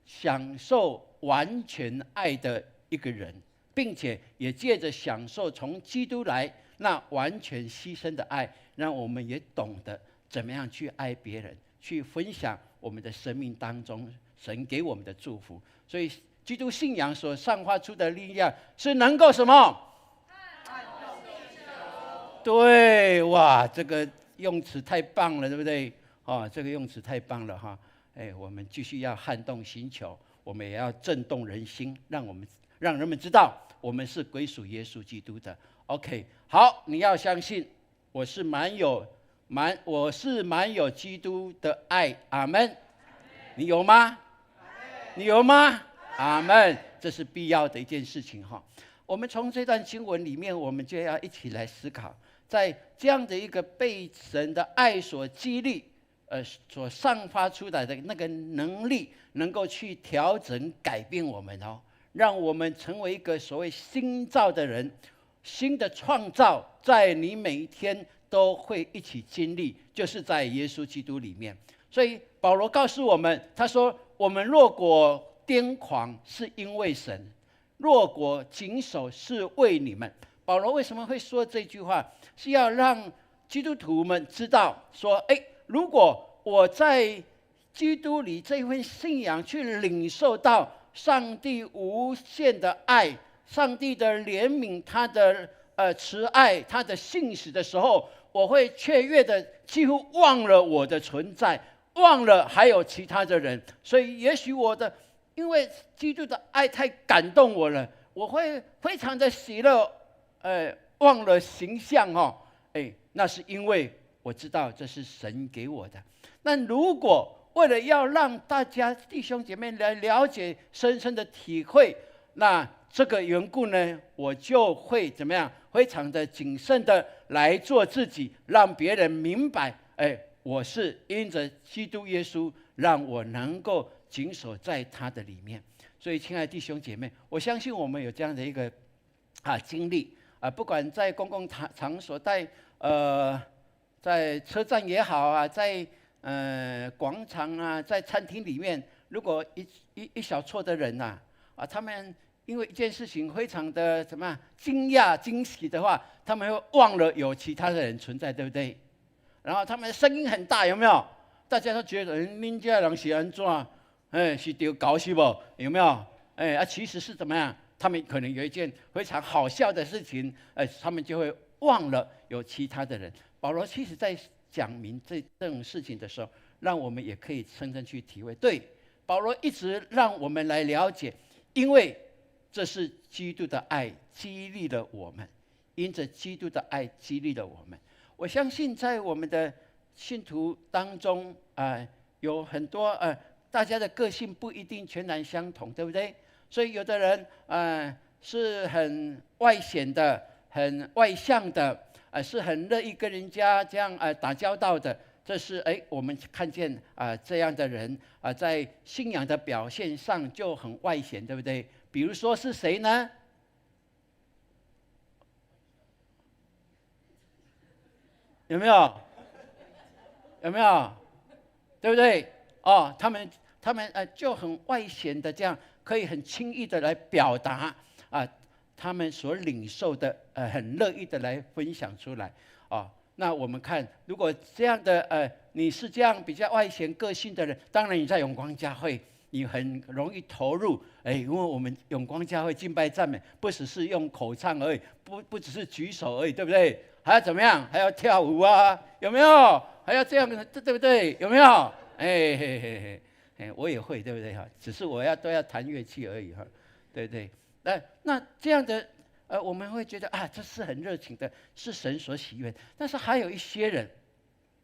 享受完全爱的一个人，并且也借着享受从基督来那完全牺牲的爱，让我们也懂得怎么样去爱别人，去分享我们的生命当中神给我们的祝福。所以基督信仰所散发出的力量是能够什么？对，哇，这个用词太棒了，对不对？这个用词太棒了哈！我们继续要撼动星球，我们也要震动人心，让人们知道我们是归属耶稣基督的。OK， 好，你要相信我是满有基督的爱，阿们。你有吗？你有吗？阿们。这是必要的一件事情哈。我们从这段经文里面，我们就要一起来思考，在这样的一个被神的爱所激励，所散发出来的那个能力，能够去调整、改变我们哦，让我们成为一个所谓新造的人，新的创造，在你每一天都会一起经历，就是在耶稣基督里面。所以保罗告诉我们，他说：“我们若果癫狂，是因为神；若果谨守，是为你们。”保罗为什么会说这句话？是要让基督徒们知道，说：如果我在基督里这份信仰去领受到上帝无限的爱，上帝的怜悯，他的慈爱，他的信实的时候，我会雀跃的几乎忘了我的存在，忘了还有其他的人。所以也许因为基督的爱太感动我了，我会非常的喜乐，忘了形象那是因为我知道这是神给我的。那如果为了要让大家弟兄姐妹来了解、深深的体会，那这个缘故呢，我就会怎么样？非常的谨慎的来做自己，让别人明白，我是因着基督耶稣，让我能够谨守在他的里面。所以，亲爱的弟兄姐妹，我相信我们有这样的一个经历不管在公共场所，在车站也好在广场在餐厅里面，如果一小撮的人他们因为一件事情非常的怎么样惊讶惊喜的话，他们会忘了有其他的人存在，对不对？然后他们的声音很大，有没有？大家都觉得恁家人是安怎是丢搞是不？有没有？其实是怎么样？他们可能有一件非常好笑的事情，他们就会忘了有其他的人。保罗其实在讲明这种事情的时候，让我们也可以深深去体会。对，保罗一直让我们来了解，因为这是基督的爱激励了我们，因着基督的爱激励了我们。我相信在我们的信徒当中有很多大家的个性不一定全然相同，对不对？所以有的人是很外显的、很外向的，是很乐意跟人家这样打交道的。这是我们看见这样的人在信仰的表现上就很外显，对不对？比如说是谁呢？有没有？有没有？对不对？他们就很外显的这样，可以很轻易的来表达他们所领受的，很乐意的来分享出来那我们看，如果这样的你是这样比较外显个性的人，当然你在永光教会，你很容易投入。因为我们永光教会敬拜赞美，不只是用口唱而已，不只是举手而已，对不对？还要怎么样？还要跳舞有没有？还要这样，对不对？有没有？我也会，对不对只是都要弹乐器而已对不对？那这样的我们会觉得这是很热情的，是神所喜悦。但是还有一些人，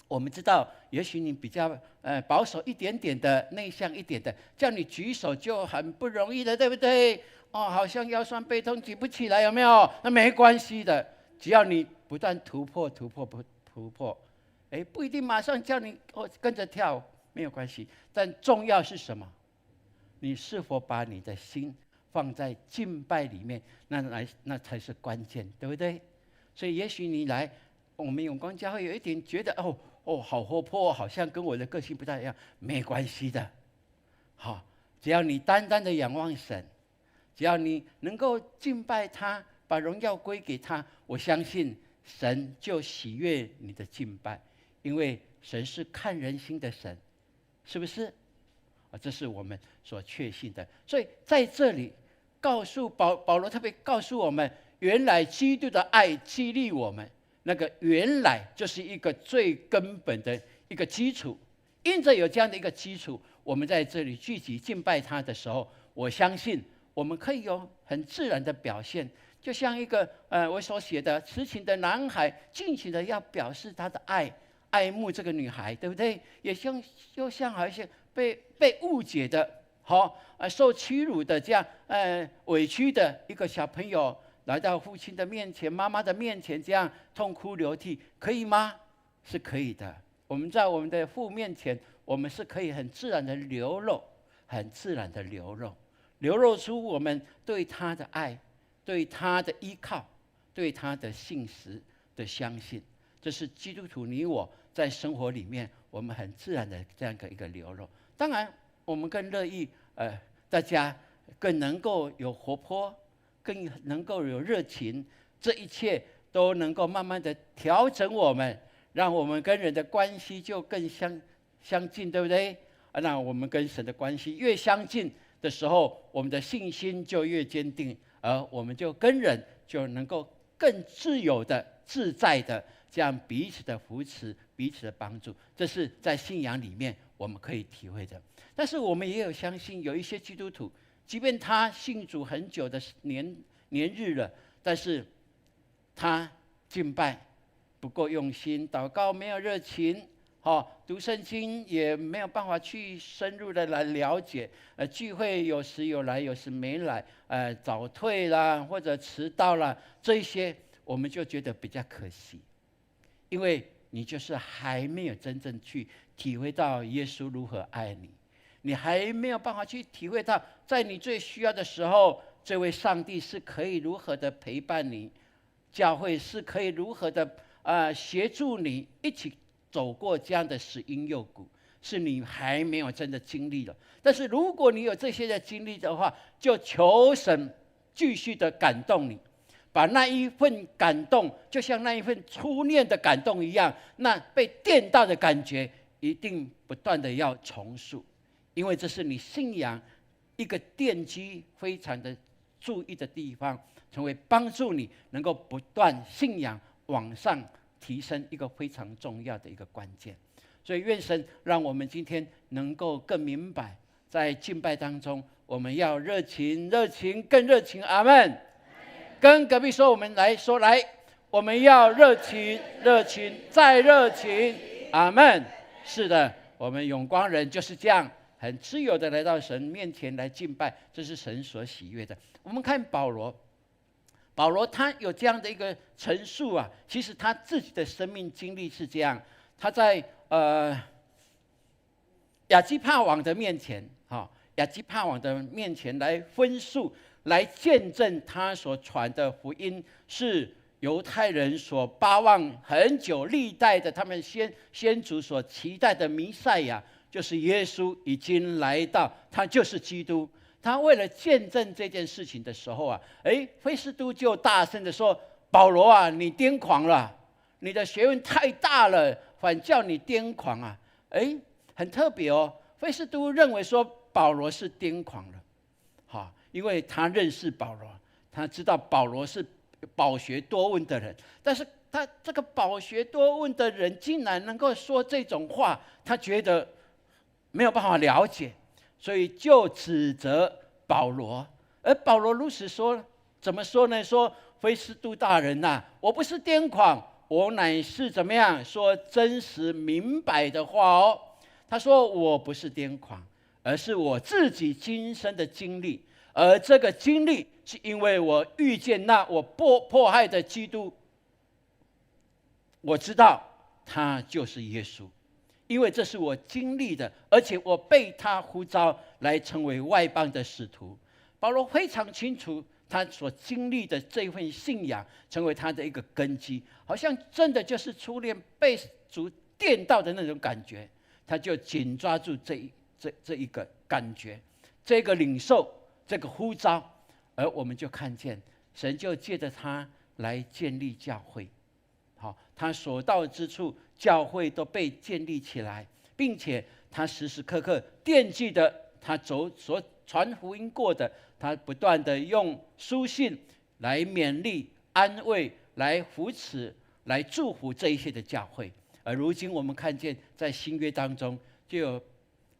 我们知道，也许你比较保守一点点的、内向一点的，叫你举手就很不容易的，对不对？好像腰酸背痛举不起来，有没有？那没关系的，只要你不断突破，不一定马上叫你跟着跳，没有关系。但重要是什么？你是否把你的心放在敬拜里面？那才是关键，对不对？所以也许你来我们永光教会，有一点觉得好活泼，好像跟我的个性不太一样，没关系的。只要你单单的仰望神，只要你能够敬拜他，把荣耀归给他，我相信神就喜悦你的敬拜，因为神是看人心的神，是不是？这是我们所确信的。所以在这里告诉保罗特别告诉我们，原来基督的爱激励我们，那个原来就是一个最根本的一个基础。因着有这样的一个基础，我们在这里聚集敬拜他的时候，我相信我们可以有很自然的表现，就像一个我所写的痴情的男孩，尽情的要表示他的爱慕这个女孩，对不对？也就像好像被误解的，受屈辱的这样委屈的一个小朋友，来到父亲的面前、妈妈的面前，这样痛哭流涕，可以吗？是可以的。我们在我们的父面前，我们是可以很自然的流露，很自然的流露出我们对他的爱，对他的依靠，对他的信实的相信。这是基督徒你我在生活里面，我们很自然的这样的一个流露。当然，我们更乐意大家更能够有活泼，更能够有热情，这一切都能够慢慢的调整我们，让我们跟人的关系就更相近，对不对？那我们跟神的关系越相近的时候，我们的信心就越坚定，而我们就跟人就能够更自由的、自在的这样彼此的扶持、彼此的帮助。这是在信仰里面我们可以体会的。但是我们也有相信，有一些基督徒即便他信主很久的年日了，但是他敬拜不够用心，祷告没有热情，读圣经也没有办法去深入的来了解，聚会有时有来，有时没来，早退啦，或者迟到啦，这一些我们就觉得比较可惜，因为你就是还没有真正去体会到耶稣如何爱你，你还没有办法去体会到，在你最需要的时候，这位上帝是可以如何的陪伴你，教会是可以如何的协助你一起走过这样的死荫幽谷，是你还没有真的经历了。但是如果你有这些的经历的话，就求神继续的感动你，把那一份感动，就像那一份初恋的感动一样，那被电到的感觉一定不断的要重塑，因为这是你信仰一个奠基非常的注意的地方，成为帮助你能够不断信仰往上提升一个非常重要的一个关键。所以愿神让我们今天能够更明白，在敬拜当中我们要热情，热情更热情。阿们。跟隔壁说，我们来说，来，我们要热情，热情再热情。阿们。是的，我们永光人就是这样很自由的来到神面前来敬拜，这是神所喜悦的。我们看保罗他有这样的一个陈述啊，其实他自己的生命经历是这样，他在亚基帕王的面前，亚基帕王的面前来分述，来见证他所传的福音是犹太人所巴望很久历代的他们先祖所期待的弥赛亚，就是耶稣已经来到，他就是基督。他为了见证这件事情的时候啊，菲斯都就大声的说：“保罗啊，你癫狂了！你的学问太大了，反叫你癫狂啊！”很特别哦。菲斯都认为说保罗是癫狂了，因为他认识保罗，他知道保罗是饱学多问的人，但是他这个饱学多问的人竟然能够说这种话，他觉得没有办法了解。所以就指责保罗，而保罗如此说，怎么说呢？说菲斯都大人呐，我不是癫狂，我乃是怎么样说真实明白的话哦。他说我不是癫狂，而是我自己今生的经历，而这个经历是因为我遇见那我迫害的基督，我知道他就是耶稣。因为这是我经历的，而且我被他呼召来成为外邦的使徒。保罗非常清楚他所经历的这份信仰成为他的一个根基，好像真的就是初恋被主电到的那种感觉，他就紧抓住这一个感觉，这个领受，这个呼召，而我们就看见神就借着他来建立教会。他所到之处，教会都被建立起来，并且他时时刻刻惦记的他所传福音过的，他不断的用书信来勉励、安慰、来扶持、来祝福这一些的教会。而如今我们看见，在新约当中，就有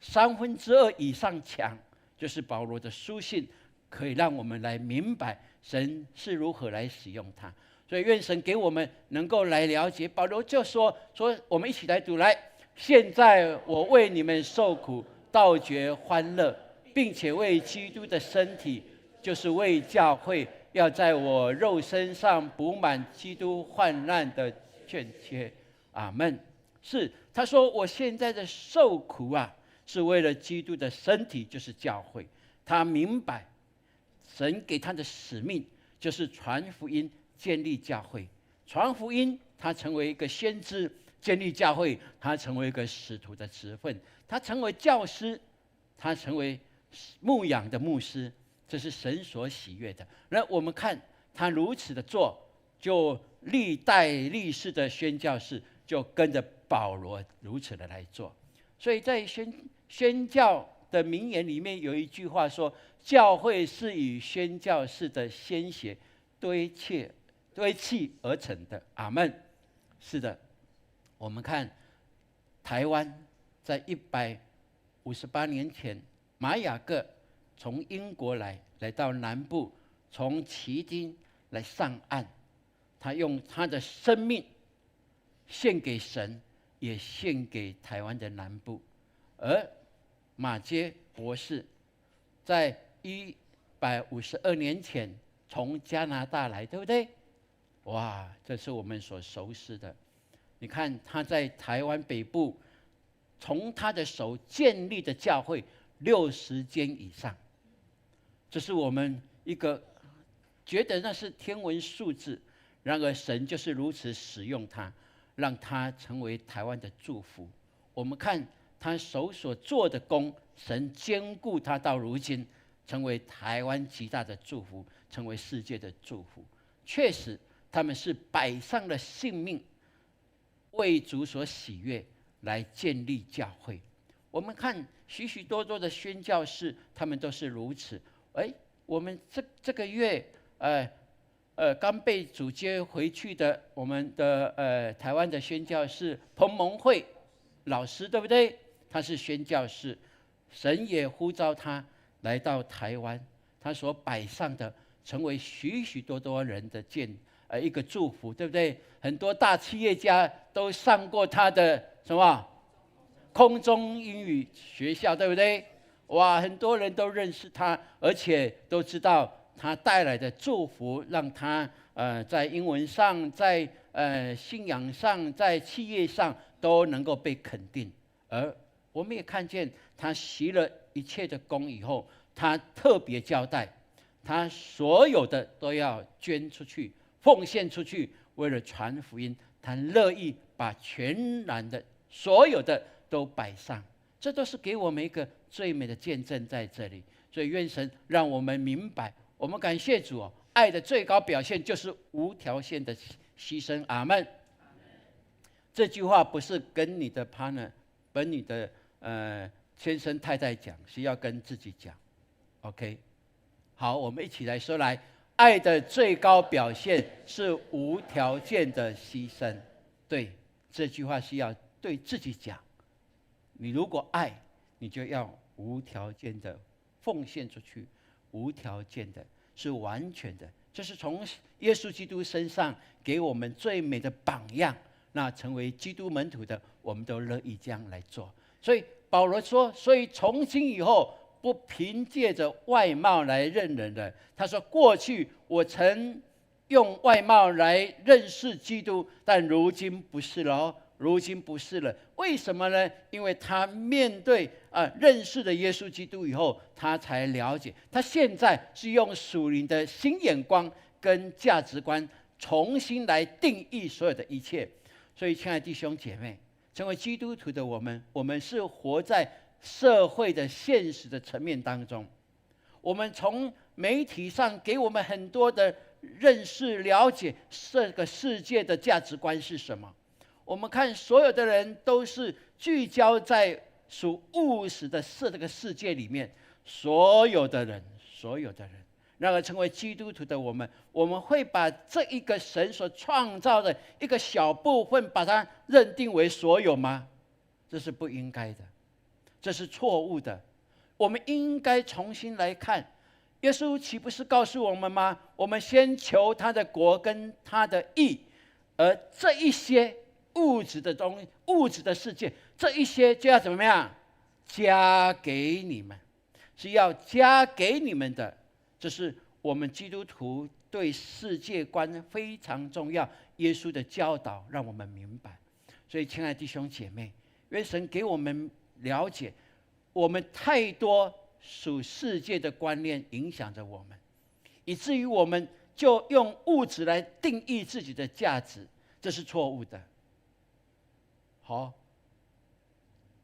2/3以上强，就是保罗的书信，可以让我们来明白神是如何来使用它。所以愿神给我们能够来了解。保罗就说我们一起来读，来，现在我为你们受苦，倒觉欢乐，并且为基督的身体，就是为教会，要在我肉身上补满基督患难的欠缺。阿们。是，他说我现在的受苦啊，是为了基督的身体，就是教会。他明白神给他的使命就是传福音，建立教会。传福音，他成为一个先知；建立教会，他成为一个使徒的职分。他成为教师，他成为牧养的牧师，这是神所喜悦的。那我们看他如此的做，就历代历世的宣教士就跟着保罗如此的来做。所以在宣教的名言里面有一句话说：教会是以宣教士的鲜血堆砌而成的。阿们。是的，我们看台湾在158年前，马雅各从英国来到南部，从旗津来上岸，他用他的生命献给神，也献给台湾的南部。而马偕博士在152年前从加拿大来，对不对？哇，这是我们所熟悉的。你看他在台湾北部，从他的手建立的教会60间以上，这是我们一个觉得那是天文数字，然而神就是如此使用他，让他成为台湾的祝福。我们看他手所做的工，神兼顾他到如今，成为台湾极大的祝福，成为世界的祝福。确实，他们是摆上了性命，为主所喜悦，来建立教会。我们看许许多多的宣教士，他们都是如此。我们这个月，刚被主接回去的，我们的台湾的宣教士彭蒙慧老师，对不对？他是宣教士，神也呼召他来到台湾，他所摆上的，成为许许多多人的一个祝福，对不对？很多大企业家都上过他的什么空中英语学校，对不对？哇，很多人都认识他，而且都知道他带来的祝福，让他在英文上，在信仰上，在企业上都能够被肯定。而我们也看见他习了一切的功以后，他特别交代，他所有的都要捐出去，奉献出去，为了传福音，他乐意把全然的所有的都摆上。这都是给我们一个最美的见证在这里。所以愿神让我们明白，我们感谢主爱的最高表现就是无条件的牺牲。阿们。这句话不是跟你的 partner 跟你的先生太太讲，是要跟自己讲。 OK， 好，我们一起来说，来，爱的最高表现是无条件的牺牲。对，这句话是要对自己讲。你如果爱，你就要无条件的奉献出去，无条件的，是完全的。这是从耶稣基督身上给我们最美的榜样。那成为基督门徒的，我们都乐意这样来做。所以保罗说，所以从今以后，不凭借着外貌来认人了。他说，过去我曾用外貌来认识基督，但如今不是了。如今不是了，为什么呢？因为他面对认识了耶稣基督以后，他才了解，他现在是用属灵的新眼光跟价值观重新来定义所有的一切。所以，亲爱的弟兄姐妹，成为基督徒的我们是活在社会的现实的层面当中。我们从媒体上给我们很多的认识、了解这个世界的价值观是什么。我们看所有的人都是聚焦在属务实的这个世界里面，所有的人。然而，成为基督徒的我们会把这一个神所创造的一个小部分，把它认定为所有吗？这是不应该的，这是错误的。我们应该重新来看，耶稣岂不是告诉我们吗？我们先求他的国跟他的义，而这一些物质的东西、物质的世界，这一些就要怎么样？加给你们，是要加给你们的。这是我们基督徒对世界观非常重要，耶稣的教导让我们明白。所以，亲爱的弟兄姐妹，愿神给我们了解，我们太多属世界的观念影响着我们，以至于我们就用物质来定义自己的价值，这是错误的。好，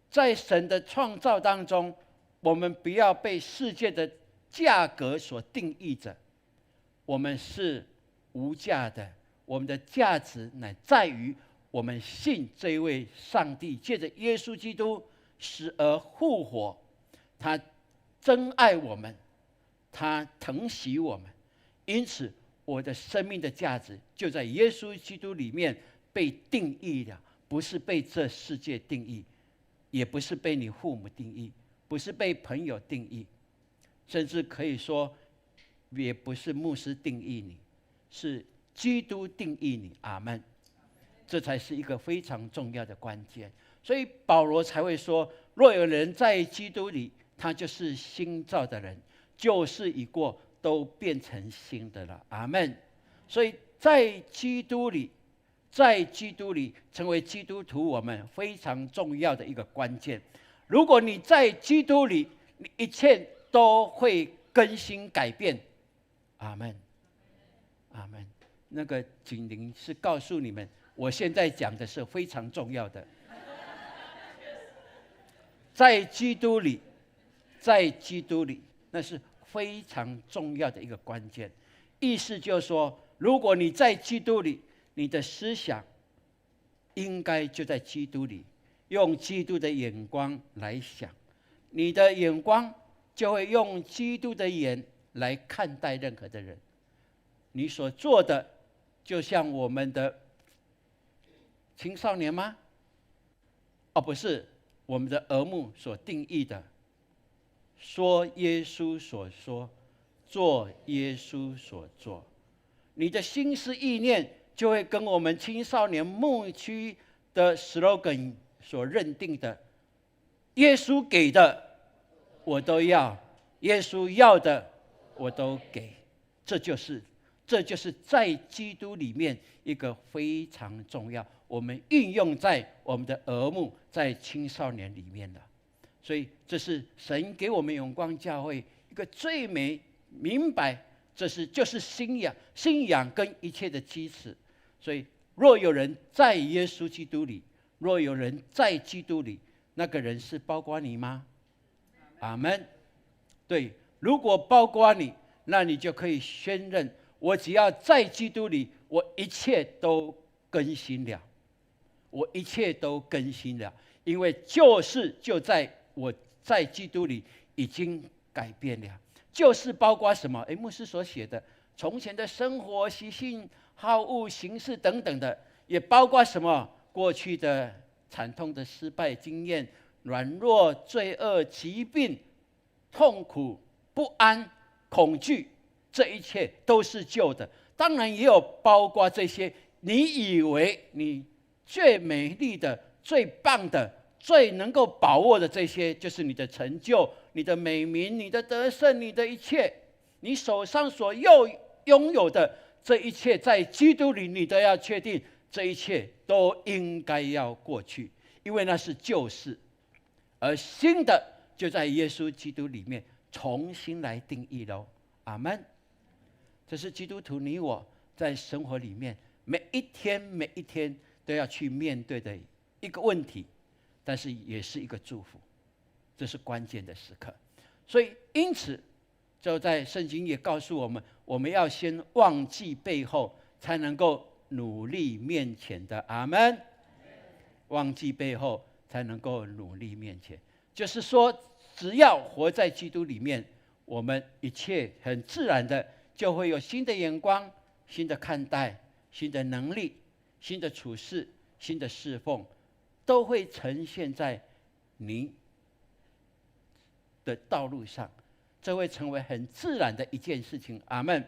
在神的创造当中，我们不要被世界的价格所定义着，我们是无价的。我们的价值乃在于我们信这一位上帝，借着耶稣基督死而复活，他真爱我们，他疼惜我们，因此我的生命的价值就在耶稣基督里面被定义了，不是被这世界定义，也不是被你父母定义，不是被朋友定义。甚至可以说，也不是牧师定义你，是基督定义你。阿们。这才是一个非常重要的关键。所以保罗才会说，若有人在基督里，他就是新造的人，旧事已过，都变成新的了。阿们。所以在基督里，在基督里成为基督徒，我们非常重要的一个关键。如果你在基督里，你一切都会更新改变。阿们，阿们。那个警铃是告诉你们，我现在讲的是非常重要的。在基督里，在基督里，那是非常重要的一个关键。意思就是说，如果你在基督里，你的思想应该就在基督里，用基督的眼光来想，你的眼光就会用基督的眼来看待任何的人。你所做的，就像我们的青少年吗？不是，我们的耳目所定义的，说耶稣所说，做耶稣所做。你的心思意念就会跟我们青少年牧区的 slogan 所认定的，耶稣给的我都要，耶稣要的我都给。这就是在基督里面一个非常重要，我们运用在我们的耳目，在青少年里面的。所以这是神给我们永光教会一个最明白，就是信仰跟一切的基础。所以若有人在耶稣基督里，若有人在基督里，那个人是包括你吗？阿们。对，如果包括你，那你就可以宣认，我只要在基督里，我一切都更新了，我一切都更新了，因为旧事就在我在基督里已经改变了。旧事包括什么？牧师所写的从前的生活习性、好恶、形式等等的，也包括什么？过去的惨痛的失败经验、软弱、罪恶、疾病、痛苦、不安、恐惧，这一切都是旧的。当然也有包括这些你以为你最美丽的、最棒的、最能够把握的，这些就是你的成就、你的美名、你的得胜、你的一切，你手上所拥有的这一切，在基督里你都要确定，这一切都应该要过去，因为那是旧事，而新的就在耶稣基督里面重新来定义喽。阿们。这是基督徒你我在生活里面每一天都要去面对的一个问题，但是也是一个祝福，这是关键的时刻。所以因此就在圣经也告诉我们，我们要先忘记背后，才能够努力面前的。阿们。忘记背后才能够努力面前，就是说只要活在基督里面，我们一切很自然的就会有新的眼光、新的看待、新的能力、新的处事、新的侍奉，都会呈现在你的道路上，这会成为很自然的一件事情。阿们。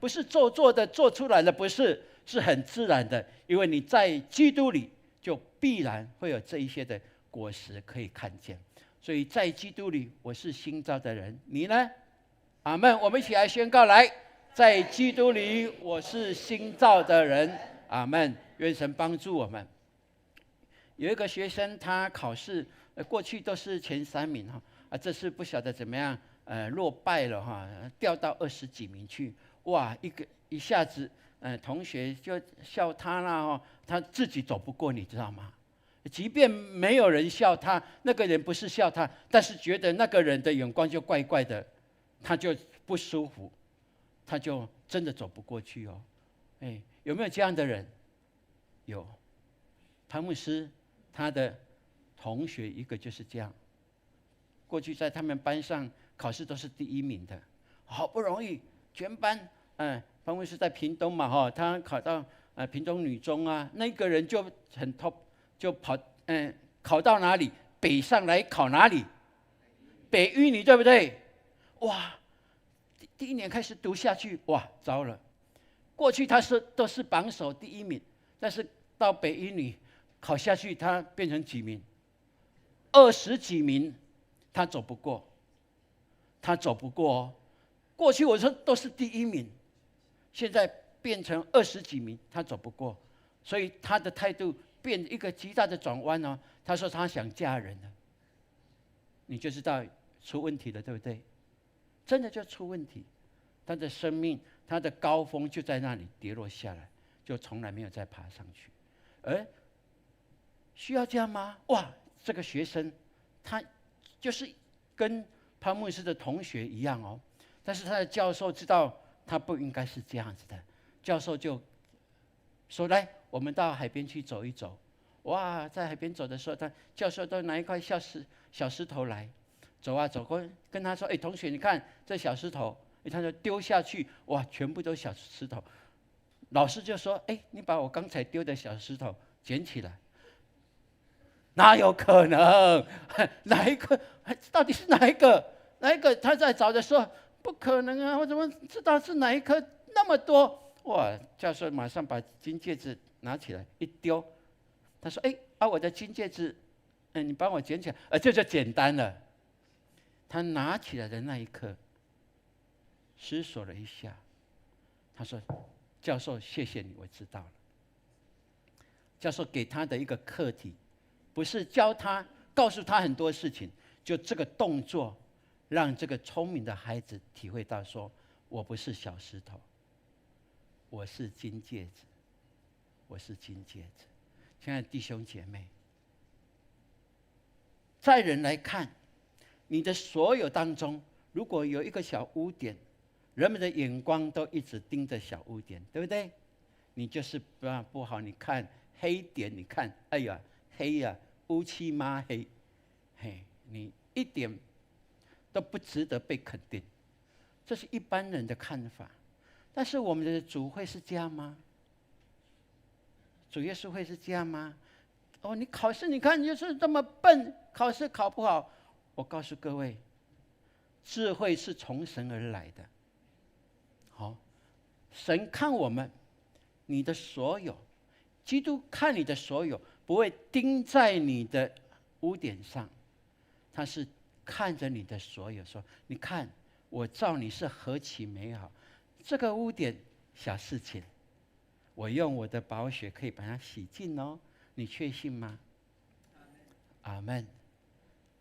不是做的做出来的，不是，是很自然的，因为你在基督里，就必然会有这一些的果实可以看见。所以在基督里，我是新造的人，你呢？阿们。我们一起来宣告，来，在基督里我是新造的人。阿们。愿神帮助我们。有一个学生，他考试过去都是前3名这次不晓得怎么样落败了掉到20几名去。哇，一下子同学就笑他啦他自己走不过，你知道吗？即便没有人笑他，那个人不是笑他，但是觉得那个人的眼光就怪怪的，他就不舒服，他就真的走不过去有没有这样的人？有。汤牧师他的同学一个就是这样，过去在他们班上考试都是第1名的，好不容易全班汤牧师在屏东嘛他考到屏东女中那个人就很 top， 就考到哪里北上来考哪里，北一女，对不对？哇，第一年开始读下去，哇，糟了！过去他都是榜首第1名，但是到北一女考下去，他变成几名？20几名，他走不过，他走不过哦。过去我说都是第1名，现在变成20几名，他走不过，所以他的态度变一个极大的转弯哦。他说他想嫁人了，你就知道出问题了，对不对？真的就出问题，他的生命，他的高峰就在那里跌落下来，就从来没有再爬上去。而需要这样吗？哇，这个学生他就是跟潘牧师的同学一样哦，但是他的教授知道他不应该是这样子的，教授就说：“来，我们到海边去走一走。”哇，在海边走的时候，教授都拿一块小石头来，走啊走过，跟他说：“哎，同学，你看这小石头。”他就丢下去，哇，全部都是小石头。老师就说：“哎，你把我刚才丢的小石头捡起来。”哪有可能？哪一个？到底是哪一个？哪一个？他在找的时候，不可能啊！我怎么知道是哪一颗？那么多！哇！教授马上把金戒指拿起来一丢，他说：“哎，我的金戒指，你帮我捡起来。”这就简单了。他拿起来的那一刻，思索了一下，他说：“教授，谢谢你，我知道了。”教授给他的一个课题，不是教他、告诉他很多事情，就这个动作，让这个聪明的孩子体会到说：“我不是小石头，我是金戒指，我是金戒指。”亲爱的弟兄姐妹，在人来看，你的所有当中，如果有一个小污点，人们的眼光都一直盯着小污点，对不对？你就是不好，你看黑点，你看，哎呀，黑呀，乌漆嘛黑，嘿，你一点都不值得被肯定，这是一般人的看法。但是我们的主会是这样吗？主耶稣会是这样吗？哦，你考试你看你就是这么笨，考试考不好。我告诉各位，智慧是从神而来的。好，神看我们，你的所有，基督看你的所有，不会盯在你的污点上，他是看着你的所有，说：“你看，我造你是何其美好，这个污点小事情，我用我的宝血可以把它洗净哦，你确信吗？”阿们。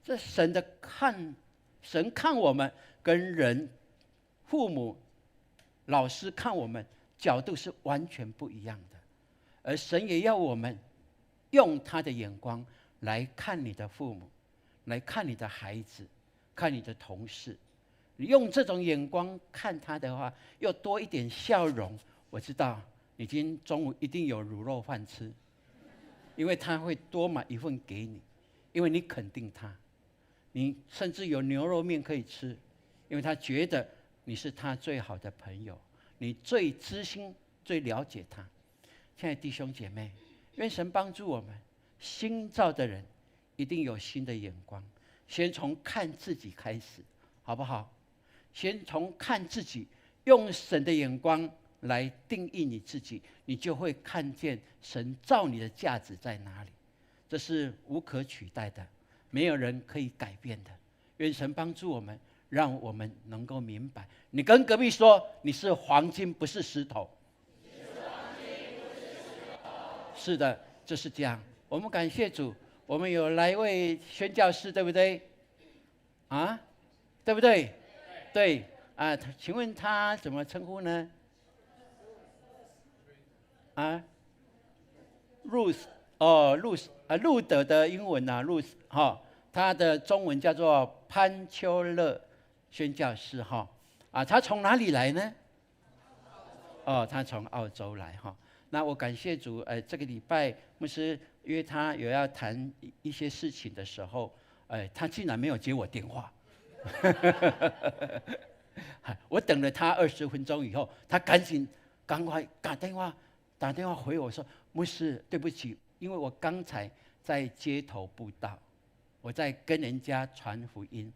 这神的看，神看我们跟人、父母、老师看我们角度是完全不一样的，而神也要我们用他的眼光来看你的父母，来看你的孩子，看你的同事。你用这种眼光看他的话，又多一点笑容，我知道你今天中午一定有卤肉饭吃，因为他会多买一份给你，因为你肯定他。你甚至有牛肉面可以吃，因为他觉得你是他最好的朋友，你最知心、最了解他。亲爱的弟兄姐妹，愿神帮助我们，新造的人一定有新的眼光，先从看自己开始，好不好？先从看自己，用神的眼光来定义你自己，你就会看见神造你的价值在哪里，这是无可取代的，没有人可以改变的。愿神帮助我们，让我们能够明白。你跟隔壁说，你是黄金，不是石头。是的，就是这样。我们感谢主，我们有来一位宣教士，对不对？啊，对不对？对啊，请问他怎么称呼呢？啊 ，Ruth 哦 ，Ruth 啊，路德的英文啊 ，Ruth 哈，他的中文叫做潘秋乐宣教士哈啊，他从哪里来呢？哦，他从澳洲来哈。那我感谢主，这个礼拜牧师约他有要谈一些事情的时候，他竟然没有接我电话。我等了他20分钟以后，他赶快打电话回我说：“牧师，对不起，因为我刚才在街头布道，我在跟人家传福音，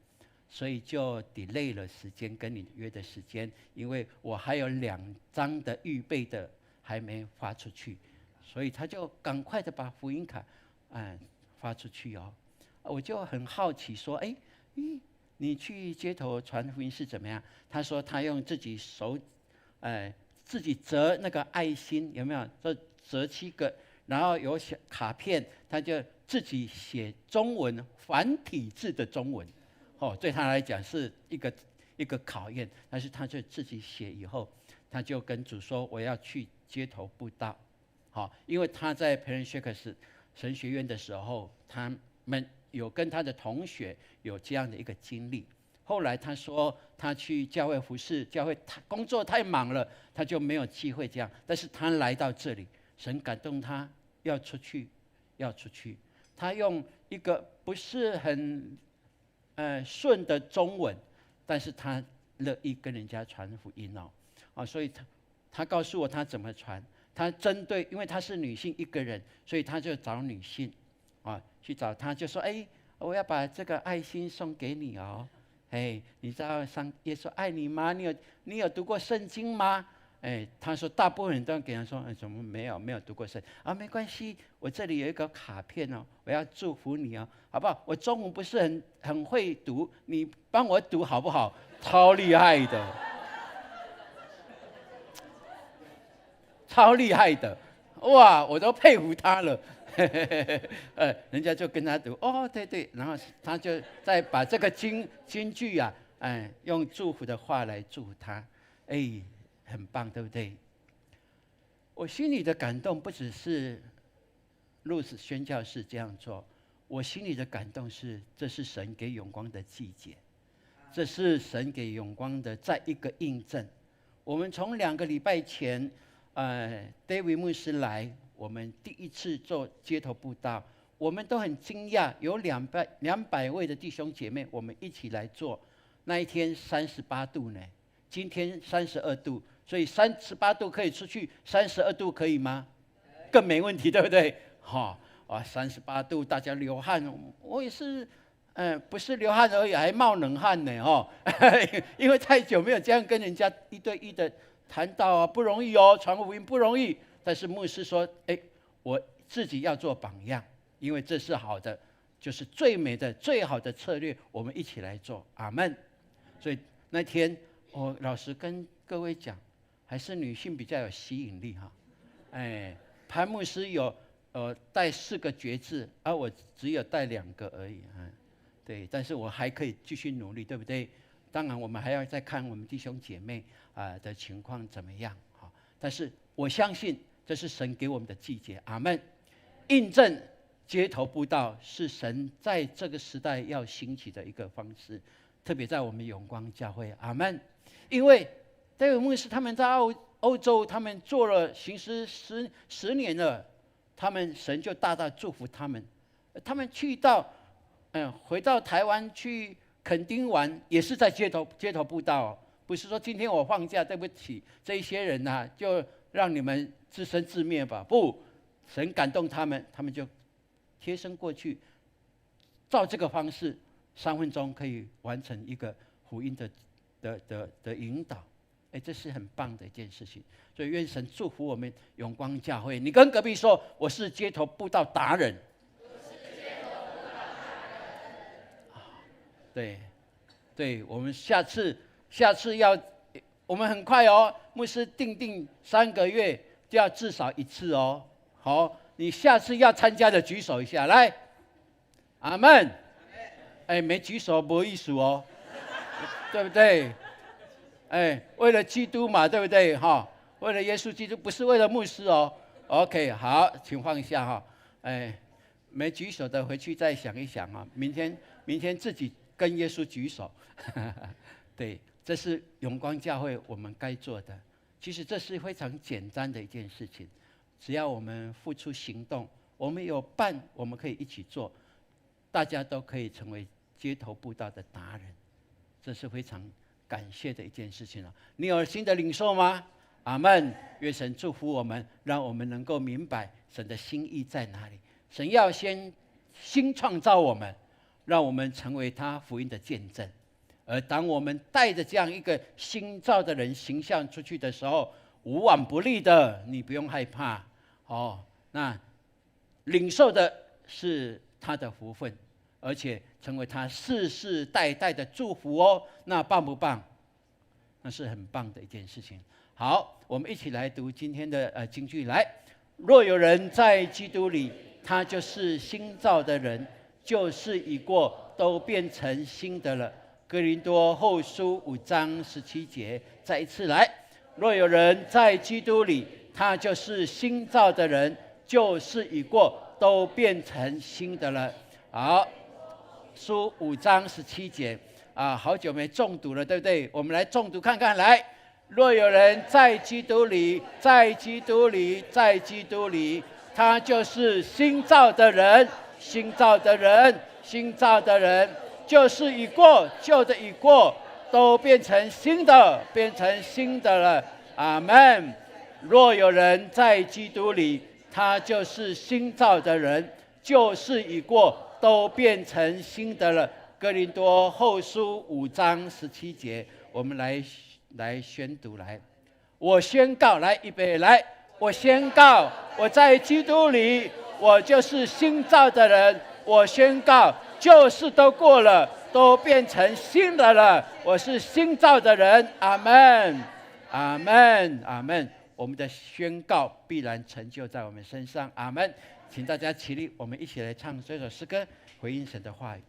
所以就 delay 了时间跟你约的时间，因为我还有2张的预备的还没发出去，所以他就赶快的把福音卡发出去哦。我就很好奇说，你去街头传福音是怎么样？他说他用自己手自己折那个爱心，有没有？折7个，然后有小卡片，他就自己写中文繁体字的中文。对他来讲是一个考验，但是他就自己写以后，他就跟主说我要去街头布道。因为他在培仁薛克神学院的时候，他们有跟他的同学有这样的一个经历。后来他说他去教会服侍，教会工作太忙了，他就没有机会这样。但是他来到这里，神感动他要出去。他用一个不是很顺的中文，但是他乐意跟人家传福音所以他告诉我他怎么传。他针对，因为他是女性一个人，所以他就找女性去找他，就说我要把这个爱心送给你哦。你知道耶稣爱你吗？你有读过圣经吗？他说大部分人都给他说，怎么没有读过圣经没关系，我这里有一个卡片哦，我要祝福你哦，好不好？我中文不是很会读，你帮我读好不好？超厉害的，超厉害的，哇，我都佩服他了。人家就跟他读对，然后他就再把这个金句用祝福的话来祝福他，很棒，对不对？我心里的感动不只是路斯宣教士这样做，我心里的感动是，这是神给永光的季节，这是神给永光的再一个印证。我们从2个礼拜前，David 牧师来，我们第一次做街头布道，我们都很惊讶，有200位的弟兄姐妹，我们一起来做。那一天38度呢，今天32度，所以38度可以出去，32度可以吗？更没问题，对不对？38度，大家流汗，我也是，不是流汗而已，还冒冷汗呢，因为太久没有这样跟人家1对1的谈道不容易哦，传福音不容易。但是牧师说，我自己要做榜样，因为这是好的，就是最美的、最好的策略，我们一起来做，阿们。所以那天我老实跟各位讲，还是女性比较有吸引力潘牧师有带4个决志，而我只有带2个而已对，但是我还可以继续努力，对不对？当然我们还要再看我们弟兄姐妹的情况怎么样但是我相信这是神给我们的季节，阿们。印证街头布道是神在这个时代要兴起的一个方式，特别在我们永光教会，阿们。因为戴维牧师他们在欧洲，他们做了行师10年了，神就大大祝福他们。他们去到回到台湾去垦丁玩，也是在街头布道不是说今天我放假，对不起这一些人就让你们自生自灭吧。不，神感动他们，他们就贴身过去，照这个方式3分钟可以完成一个福音的引导。这是很棒的一件事情。所以愿神祝福我们永光教会。你跟隔壁说，我是街头布道达人。对，我们下次要，我们很快牧师定3个月就要至少1次好，你下次要参加的举手一下，来，阿们。没举手没意思对不对？为了基督嘛，对不对？为了耶稣基督，不是为了牧师OK， 好，请放下没举手的回去再想一想明天自己跟耶稣举手。对，这是永光教会我们该做的。其实这是非常简单的一件事情，只要我们付出行动，我们有伴，我们可以一起做，大家都可以成为街头布道的达人。这是非常感谢的一件事情你有新的领受吗？阿们。愿神祝福我们，让我们能够明白神的心意在哪里。神要先新创造我们，让我们成为他福音的见证。而当我们带着这样一个新造的人形象出去的时候，无往不利的，你不用害怕哦。那领受的是他的福分，而且成为他世世代代的祝福哦。那棒不棒？那是很棒的一件事情。好，我们一起来读今天的金句。来，若有人在基督里，他就是新造的人，旧事已过，都变成新的了。哥林多后书5章17节，再一次来，若有人在基督里，他就是新造的人，旧事已过，都变成新的了。好，书5章17节啊，好久没重读了，对不对？我们来重读看看。来，若有人在基督里，在基督里，在基督里，他就是新造的人，新造的人，新造的人。旧事已过，旧的已过，都变成新的，变成新的了。阿们。若有人在基督里，他就是新造的人，旧事已过，都变成新的了。哥林多后书5章17节，我们来宣读。来，我宣告，来预备，来，我宣告，我在基督里，我就是新造的人。我宣告，旧事都过了，都变成新的了。我是新造的人。阿们，阿们，阿们。我们的宣告必然成就在我们身上。阿们。请大家起立，我们一起来唱这首诗歌，回应神的话语。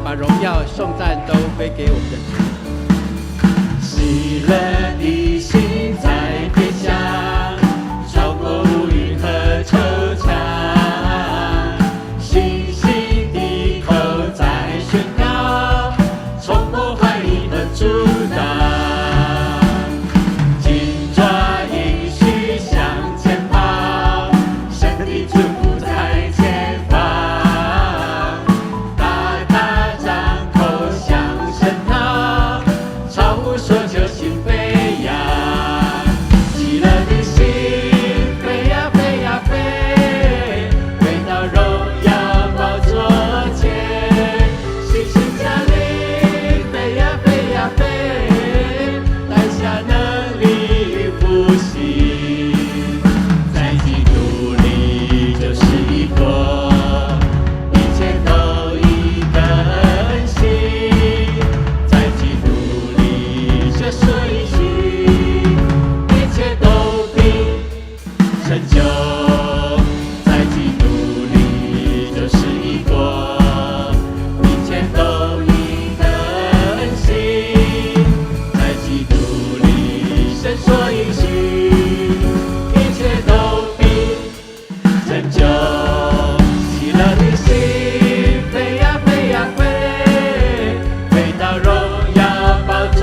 把荣耀颂赞都归给我们的主。喜乐的心在天下，超过乌云和惆怅。信心的口在宣告，冲破怀疑和阻挡。紧抓应许向前跑，神的祝福在前方。说就心飞扬，喜乐的心飞呀飞呀飞，回到荣耀宝座前，信心降临，飞呀飞呀飞，带下能力与复兴，在基督里就是一国，一切都已更新，在基督所以一切都必成就，在基督里就是一国，一切都已更新，在基督里神所应许，一切都必成就，喜乐的心飞呀飞呀飞，飞到荣耀宝座。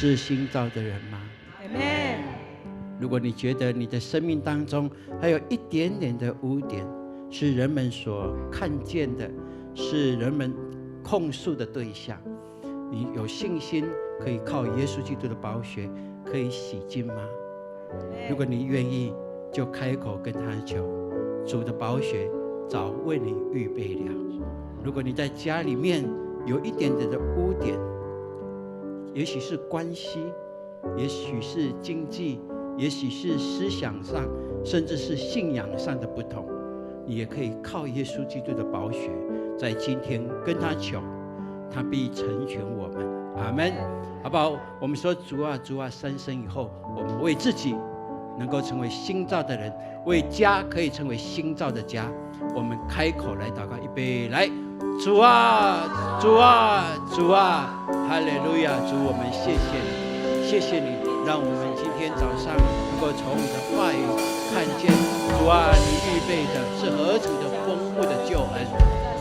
是新造的人吗？ Amen。如果你觉得你的生命当中还有一点点的污点，是人们所看见的，是人们控诉的对象，你有信心可以靠耶稣基督的宝血可以洗净吗？如果你愿意，就开口跟他求，主的宝血早为你预备了。如果你在家里面有一点点的污点，也许是关系，也许是经济，也许是思想上，甚至是信仰上的不同，你也可以靠耶稣基督的宝血，在今天跟他求，他必成全我们。阿们，好不好？我们说主啊，主啊，3声以后，我们为自己能够成为新造的人，为家可以成为新造的家，我们开口来祷告，预备来。主啊，主啊，主啊，哈利路亚！主，我们谢谢你，谢谢你，让我们今天早上能够从你的话语看见，主啊，你预备的是何等的丰富的救恩。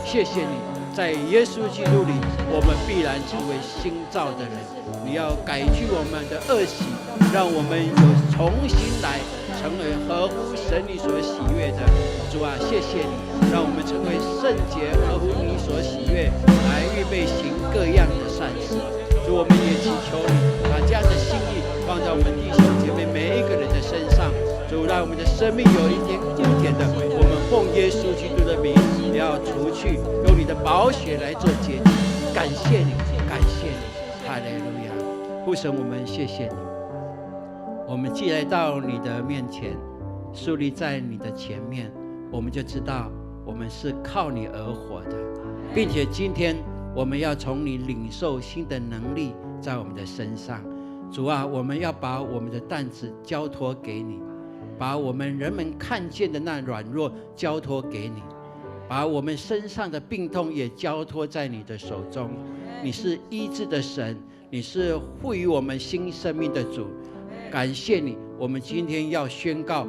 谢谢你，在耶稣基督里，我们必然成为新造的人。你要改去我们的恶习，让我们有重新来成为合乎神你所喜悦的。主啊，谢谢你，让我们成为圣洁，合乎你所喜悦，来预备行各样的善事。主，我们也祈求你把这样的心意放在我们弟兄姐妹每一个人的身上。主，让我们的生命有一点污点的，我们奉耶稣基督的名，也要除去，用你的宝血来做洁净。感谢你，感谢你，哈利路亚！父神，我们谢谢你。我们既来到你的面前，树立在你的前面，我们就知道我们是靠你而活的，并且今天我们要从你领受新的能力在我们的身上。主啊，我们要把我们的担子交托给你，把我们人们看见的那软弱交托给你，把我们身上的病痛也交托在你的手中。你是医治的神，你是赋予我们新生命的主。感谢你，我们今天要宣告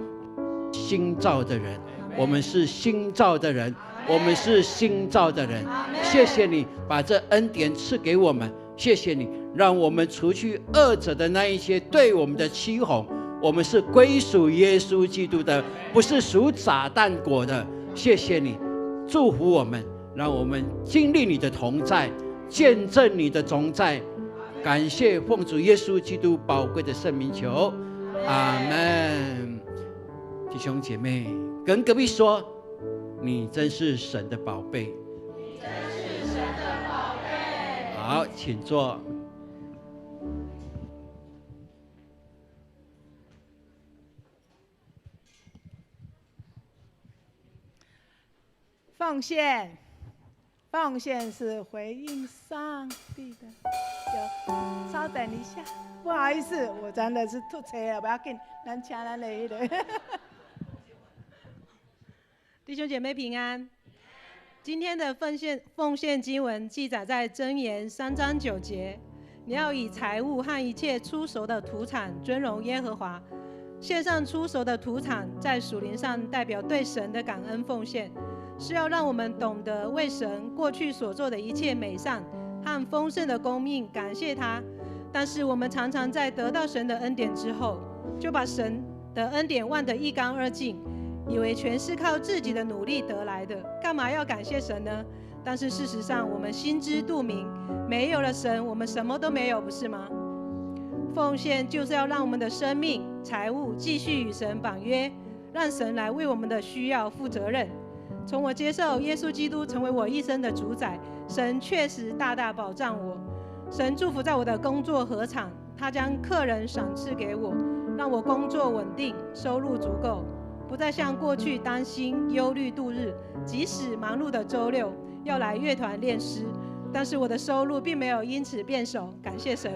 新造的人，我们是新造的人，我们是新造的人。谢谢你把这恩典赐给我们，谢谢你让我们除去恶者的那一些对我们的欺哄，我们是归属耶稣基督的，不是属撒旦果的。谢谢你祝福我们，让我们经历你的同在，见证你的同在。感谢奉主耶稣基督宝贵的圣名求，阿们。弟兄姐妹，跟隔壁说，你真是神的宝贝。你真是神的宝贝。好，请坐。奉献，奉献是回应上帝的。稍等一下，不好意思，我真的是吐车了，不要紧，咱请咱来的。弟兄姐妹平安。今天的奉献经文记载在箴言3章9节，你要以财物和一切出熟的土产尊荣耶和华。献上出熟的土产，在属灵上代表对神的感恩奉献，是要让我们懂得为神过去所做的一切美善和丰盛的供应感谢他。但是我们常常在得到神的恩典之后，就把神的恩典忘得一干二净，以为全是靠自己的努力得来的，干嘛要感谢神呢？但是事实上我们心知肚明，没有了神我们什么都没有，不是吗？奉献就是要让我们的生命财物继续与神绑约，让神来为我们的需要负责任。从我接受耶稣基督成为我一生的主宰，神确实大大保障我。神祝福在我的工作禾场，他将客人赏赐给我，让我工作稳定，收入足够，不再像过去担心忧虑度日。即使忙碌的周六要来乐团练诗，但是我的收入并没有因此变少，感谢神。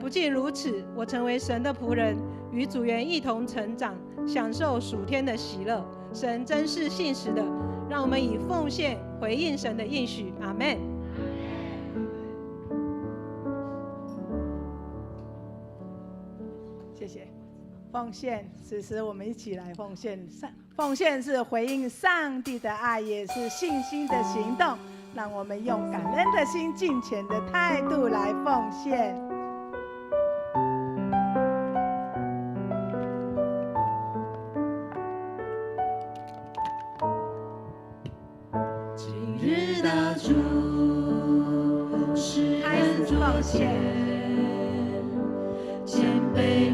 不仅如此，我成为神的仆人，与主员一同成长，享受属天的喜乐。神真是信实的，让我们以奉献回应神的应许。阿们。谢谢。奉献，此时我们一起来奉献。奉献是回应上帝的爱，也是信心的行动。让我们用感恩的心、敬虔的态度来奉献。今日的主是恩主前，谦卑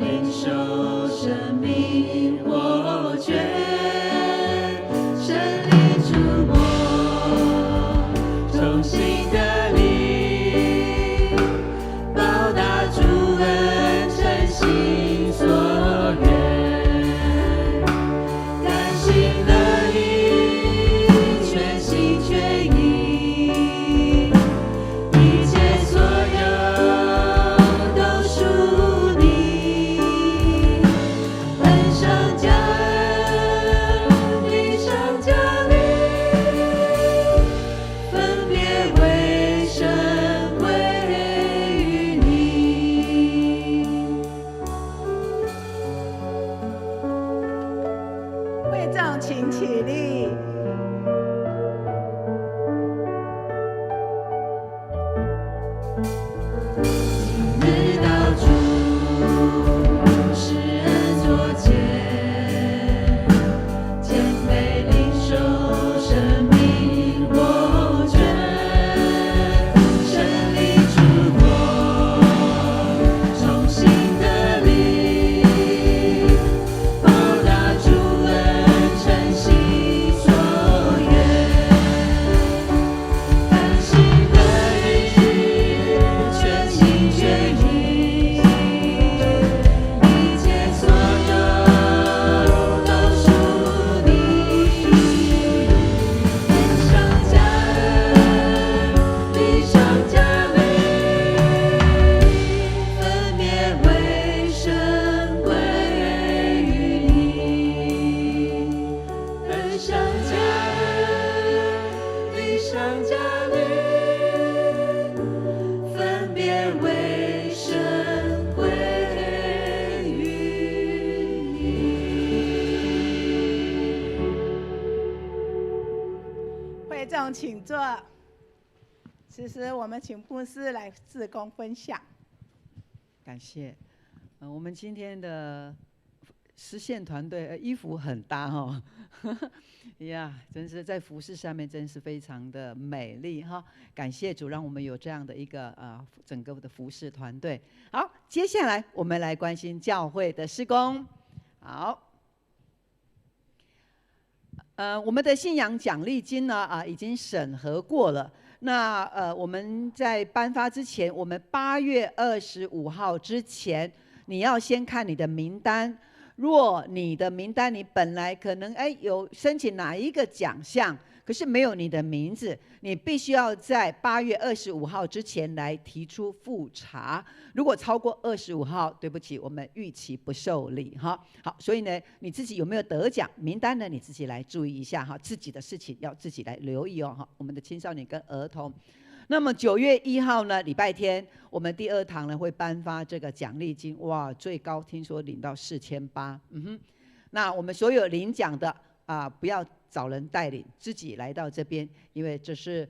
众请坐。此时我们请牧师来事工分享。感谢。我们今天的实现团队衣服很搭哈，呀，真是在服饰上面真是非常的美丽哈。感谢主，让我们有这样的一个整个的服饰团队。好，接下来我们来关心教会的事工。好。我们的信仰奖励金呢已经审核过了。那我们在颁发之前，我们8月25号之前，你要先看你的名单。若你的名单你本来可能有申请哪一个奖项，可是没有你的名字，你必须要在8月25号之前来提出复查。如果超过25号，对不起，我们逾期不受理哈。好，所以呢，你自己有没有得奖名单呢？你自己来注意一下哈，自己的事情要自己来留意哦哈。我们的青少年跟儿童。那么9月1号呢，礼拜天，我们第2堂呢会颁发这个奖励金，哇，最高听说领到4800。那我们所有领奖的不要找人带领，自己来到这边，因为这是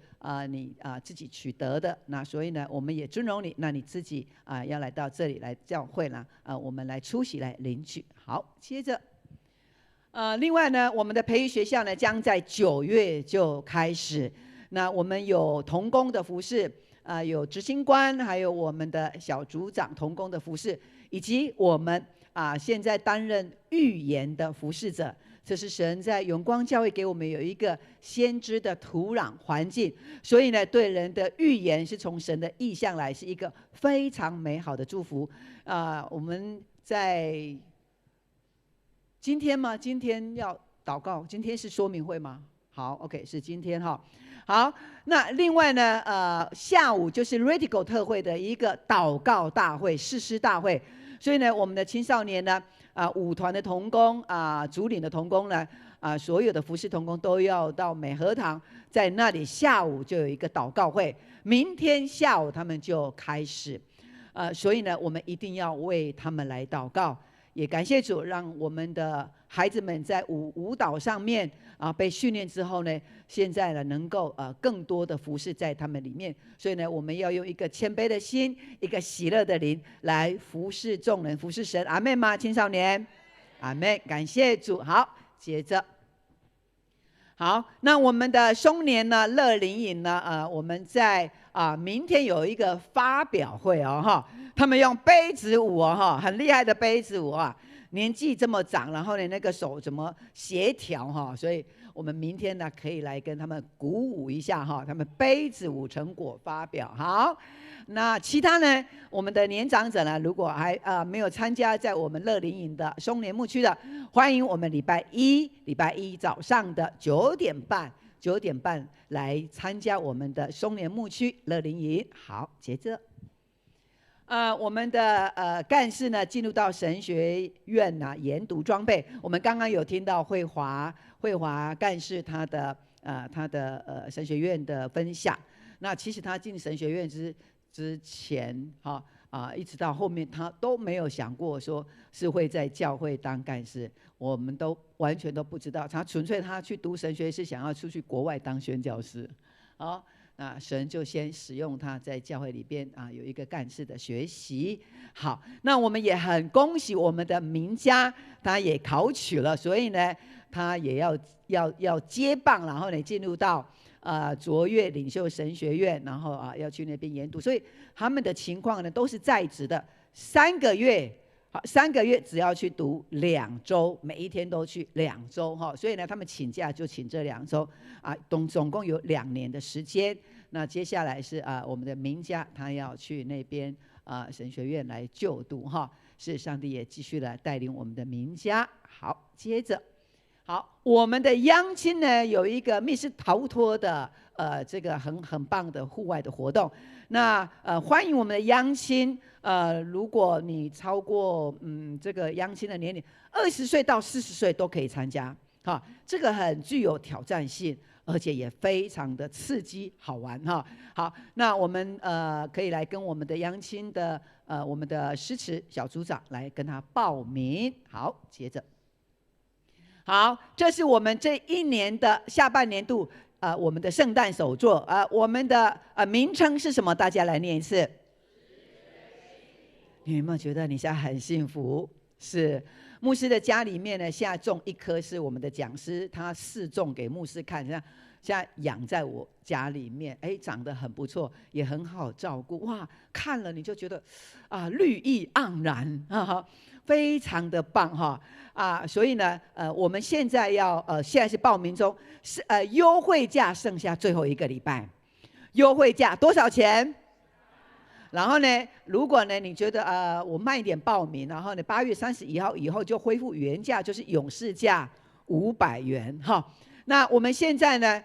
你自己取得的。那所以呢，我们也尊荣你，那你自己要来到这里来教会呢，我们来出席来领取。好，接着。另外呢，我们的培育学校呢将在9月就开始。那我们有同工的服事，有执行官，还有我们的小组长同工的服事，以及我们现在担任预言的服事者。这是神在永光教会给我们有一个先知的土壤环境，所以呢，对人的预言是从神的意象来，是一个非常美好的祝福。我们在今天吗？今天要祷告，今天是说明会吗？好 ，OK， 是今天哈。好，那另外呢，下午就是 Radical 特会的一个祷告大会、誓师大会，所以呢，我们的青少年呢，舞团的同工主领的同工呢，所有的服事同工都要到美和堂，在那里下午就有一个祷告会，明天下午他们就开始，所以呢，我们一定要为他们来祷告。也感谢主，让我们的孩子们在舞蹈上面被训练之后呢，现在呢能够更多的服事在他们里面。所以呢，我们要用一个谦卑的心，一个喜乐的灵来服事众人，服事神。阿们吗？青少年，阿们。感谢主。好，接着，好，那我们的松年呢，乐龄营呢，我们在明天有一个发表会哦哈。他们用杯子舞哦哈，很厉害的杯子舞啊，年纪这么长，然后呢那个手怎么协调哈，所以我们明天呢可以来跟他们鼓舞一下哈，他们杯子舞成果发表好。那其他呢，我们的年长者呢，如果还没有参加在我们乐龄营的松年牧区的，欢迎我们礼拜一早上的9点半来参加我们的松年牧区乐龄营。好，接着。我们的干事呢，进入到神学院研读装备。我们刚刚有听到慧华干事他的神学院的分享。那其实他进神学院之前一直到后面，他都没有想过说是会在教会当干事，我们都完全都不知道。他纯粹他去读神学是想要出去国外当宣教师，好。那神就先使用他在教会里边有一个干事的学习。好，那我们也很恭喜我们的名家，他也考取了，所以呢，他也要接棒，然后呢进入到卓越领袖神学院，然后要去那边研读，所以他们的情况呢都是在职的，3个月。好，3个月只要去读2周，每一天都去2周哈，所以呢，他们请假就请这2周总共有2年的时间。那接下来是我们的名家，他要去那边神学院来就读哈，是上帝也继续来带领我们的名家。好，接着，好，我们的央亲呢有一个密室逃脱的这个很棒的户外的活动。那欢迎我们的央亲，如果你超过这个央亲的年龄，20岁到40岁都可以参加，哈，这个很具有挑战性，而且也非常的刺激好玩哈。好，那我们可以来跟我们的央亲的我们的诗词小组长来跟他报名。好，接着。好，这是我们这一年的下半年度我们的圣诞手作我们的名称是什么？大家来念一次。你有没有觉得你现在很幸福？是牧师的家里面呢，现在种一棵是我们的讲师他试种给牧师看，现在养在我家里面，长得很不错，也很好照顾。哇，看了你就觉得绿意盎然非常的棒哈所以呢我们现在现在是报名中，是优惠价剩下最后1个礼拜，优惠价多少钱？然后呢，如果呢你觉得我慢一点报名，然后呢8月31号以后就恢复原价，就是勇士价500元哈。那我们现在呢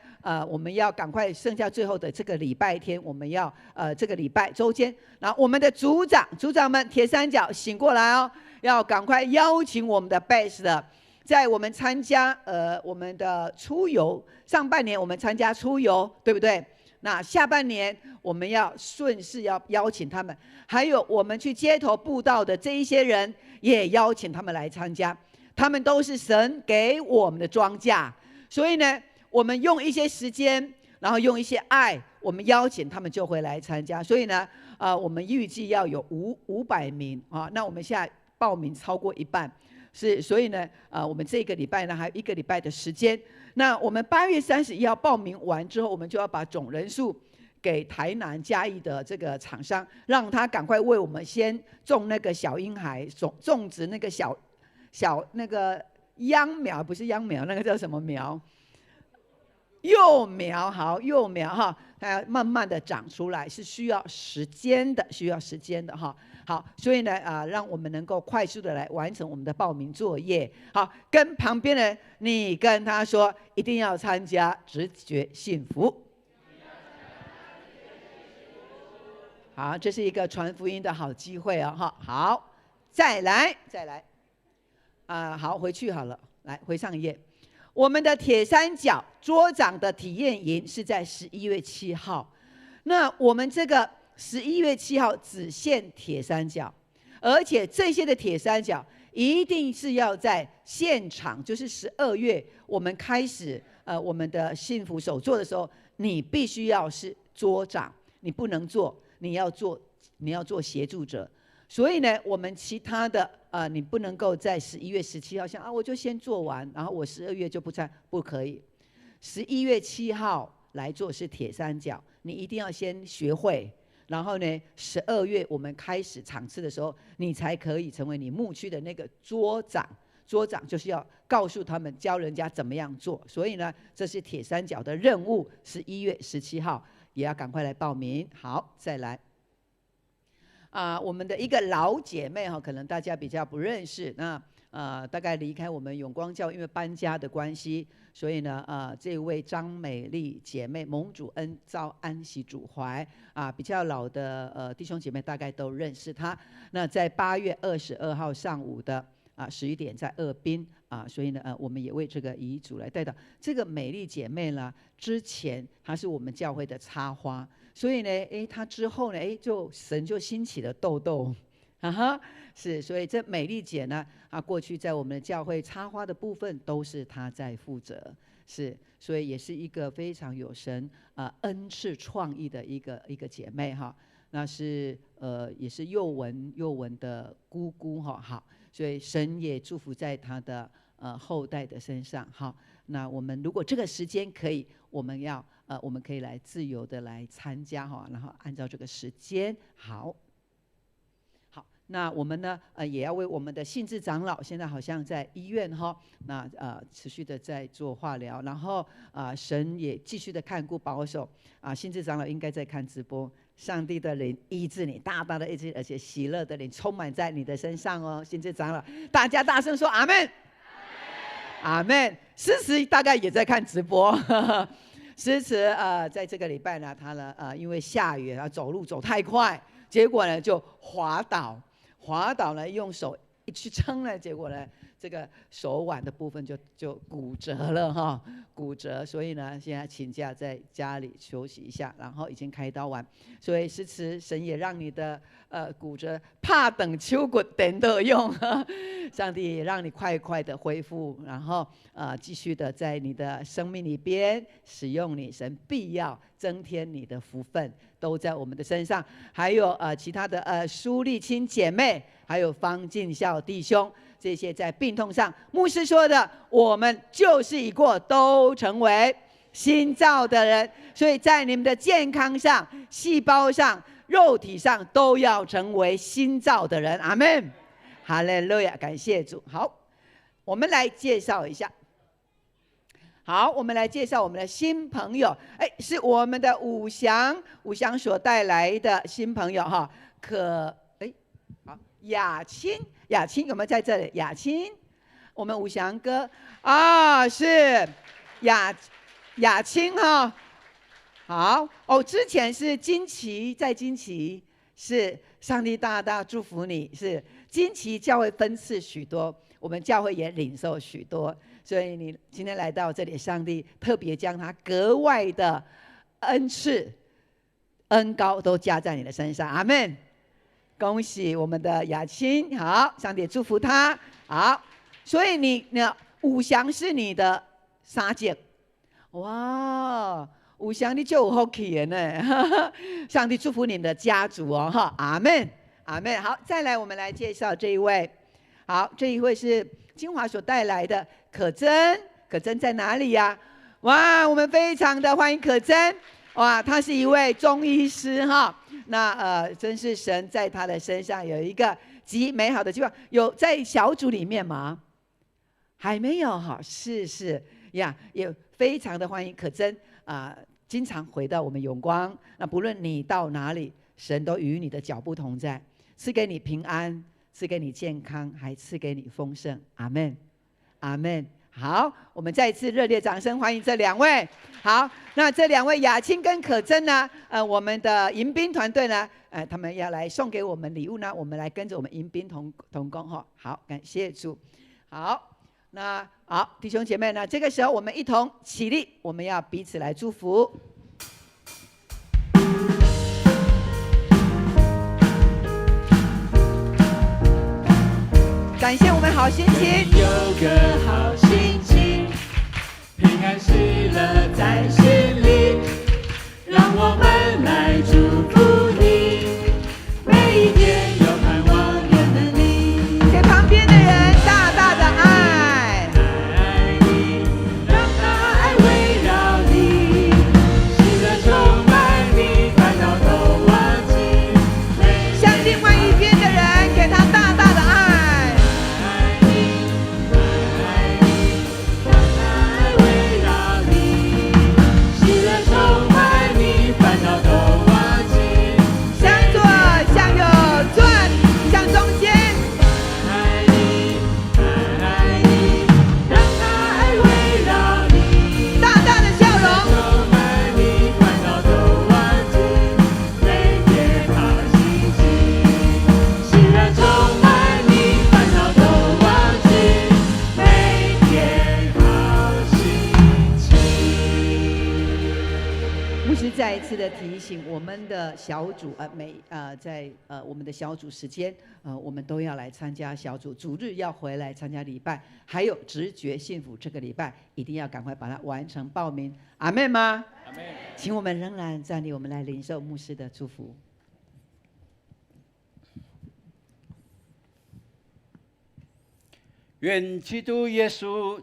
我们要赶快剩下最后的这个礼拜天，我们要这个礼拜周间，然后我们的组长们铁三角醒过来哦，要赶快邀请我们的 best 的，在我们参加我们的出游，上半年我们参加出游，对不对？那下半年我们要顺势要邀请他们，还有我们去街头布道的这一些人，也邀请他们来参加。他们都是神给我们的庄稼，所以呢，我们用一些时间，然后用一些爱，我们邀请他们就会来参加。所以呢，我们预计要有500名那我们现在报名超过一半。所以呢，我们这个礼拜呢还有1个礼拜的时间。那我们8月31号报名完之后，我们就要把总人数给台南嘉义的这个厂商，让他赶快为我们先种那个小婴孩，种植那个小那个秧苗，不是秧苗，那个叫什么苗？幼苗，好，幼苗哈，它要慢慢的长出来，是需要时间的哈。好，所以呢让我们能够快速的来完成我们的报名作业。好，跟旁边人你跟他说，一定要参加，直觉幸福。好，这是一个传福音的好机会哦哈。好，再来好，回去好了，来回上一页。我们的铁三角桌长的体验营是在11月7号，那我们这个11月7号只限铁三角，而且这些的铁三角一定是要在现场，就是12月我们开始我们的幸福手作的时候，你必须要是桌长，你不能做，你要做协助者。所以呢，我们其他的你不能够在11月17号想我就先做完，然后我12月就不可以。11月7号来做是铁三角，你一定要先学会，然后呢，12月我们开始场次的时候，你才可以成为你牧区的那个桌长。桌长就是要告诉他们，教人家怎么样做。所以呢，这是铁三角的任务，11月17号也要赶快来报名。好，再来。我们的一个老姐妹可能大家比较不认识，那大概离开我们永光教，因为搬家的关系，所以呢这位张美丽姐妹，蒙主恩遭安息主怀比较老的弟兄姐妹大概都认识她。那在8月22号上午的11点在二滨所以呢我们也为这个遗嘱来代祷。这个美丽姐妹呢，之前她是我们教会的插花，所以呢她之后呢神就兴起了豆豆是，所以这美丽姐呢过去在我们的教会插花的部分都是她在负责，是，所以也是一个非常有神恩赐创意的一个姐妹那是也是幼文的姑姑好，所以神也祝福在她的后代的身上。好，那我们如果这个时间可以，我们可以来自由的来参加然后按照这个时间。好，那我们呢也要为我们的信志长老，现在好像在医院那持续的在做化疗，然后神也继续的看顾保守信志长老应该在看直播。上帝的灵医治你，大大的医治，而且喜乐的灵充满在你的身上哦，信志长老，大家大声说阿们，阿们。诗词大概也在看直播，诗词在这个礼拜呢，他呢因为下雨走路走太快，结果呢就滑倒呢，用手一去撑呢，结果呢这个手腕的部分就骨折了哈，骨折，所以呢，现在请假在家里休息一下，然后已经开刀完，所以诗词神也让你的骨折怕等秋骨等的用，上帝也让你快快的恢复，然后继续的在你的生命里边使用你，神必要增添你的福分，都在我们的身上。还有其他的苏丽清姐妹，还有方进孝弟兄，这些在病痛上，牧师说的，我们就是已过，都成为新造的人，所以在你们的健康上、细胞上、肉体上都要成为新造的人。阿们，哈利路亚，感谢主。好，我们来介绍一下。好，我们来介绍我们的新朋友，是我们的武祥所带来的新朋友哈，好，雅青有没有在这里？雅青，我们武祥哥是雅青哈。好哦，之前是金旗，在金旗是上帝大大祝福你，是金旗教会分赐许多，我们教会也领受许多，所以你今天来到这里，上帝特别将他格外的恩赐、恩膏都加在你的身上，阿们。恭喜我们的雅青，好，上帝祝福他。好，所以你武祥是你的三姐，哇，武祥你就有福气呢，上帝祝福你的家族哦，哈，阿们，阿们。好，再来我们来介绍这一位，好，这一位是金华所带来的可珍，可珍在哪里呀？哇，我们非常的欢迎可珍，哇，他是一位中医师哈。那真是神在他的身上有一个极美好的计划。有在小组里面吗？还没有哈，是呀，也非常的欢迎可珍经常回到我们永光。那不论你到哪里，神都与你的脚步同在，赐给你平安，赐给你健康，还赐给你丰盛。阿们，阿们。好，我们再一次热烈掌声欢迎这两位。好，那这两位雅青跟可珍呢，我们的迎宾团队呢，他们要来送给我们礼物呢，我们来跟着我们迎宾同工哈。好，感谢主。好，那好，弟兄姐妹呢，这个时候我们一同起立，我们要彼此来祝福。感谢我们好心情，有个好心情，平安喜乐在心里，让我们来祝福你，每一天有盼望有能力，给旁边的人大大的爱，爱你，让那爱围绕你，喜乐充满你，烦恼都忘记，向另外一边的人给他大大的爱。再一次的提醒，我们的小组在我们的小组时间，我们都要来参加小组，主日要回来参加礼拜，还有直觉幸福这个礼拜一定要赶快把它完成报名。阿们吗？阿们。请我们仍然站立，我们来领受牧师的祝福。愿基督耶稣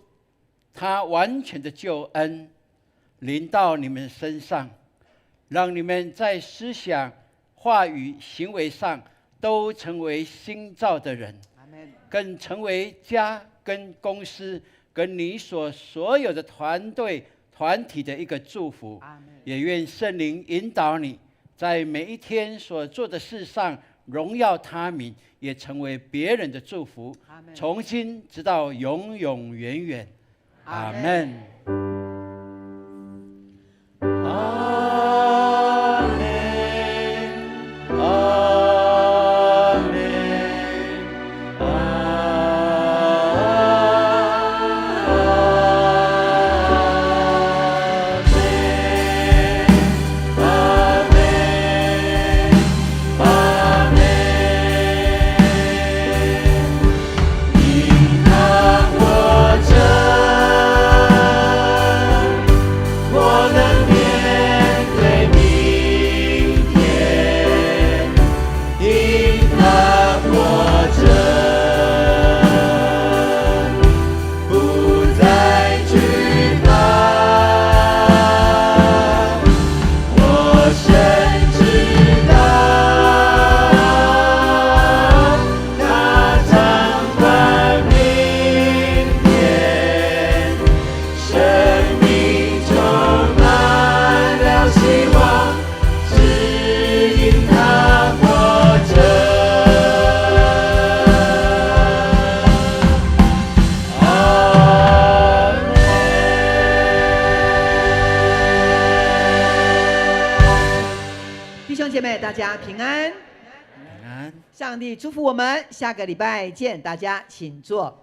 他完全的救恩临到你们身上，让你们在思想、话语、行为上都成为新造的人，更成为家、跟公司、跟你所有的团队、团体的一个祝福。也愿圣灵引导你，在每一天所做的事上荣耀他名，也成为别人的祝福，从今直到永永远远。阿们。阿姐妹，大家平安。平安。上帝祝福我们，下个礼拜见，大家请坐。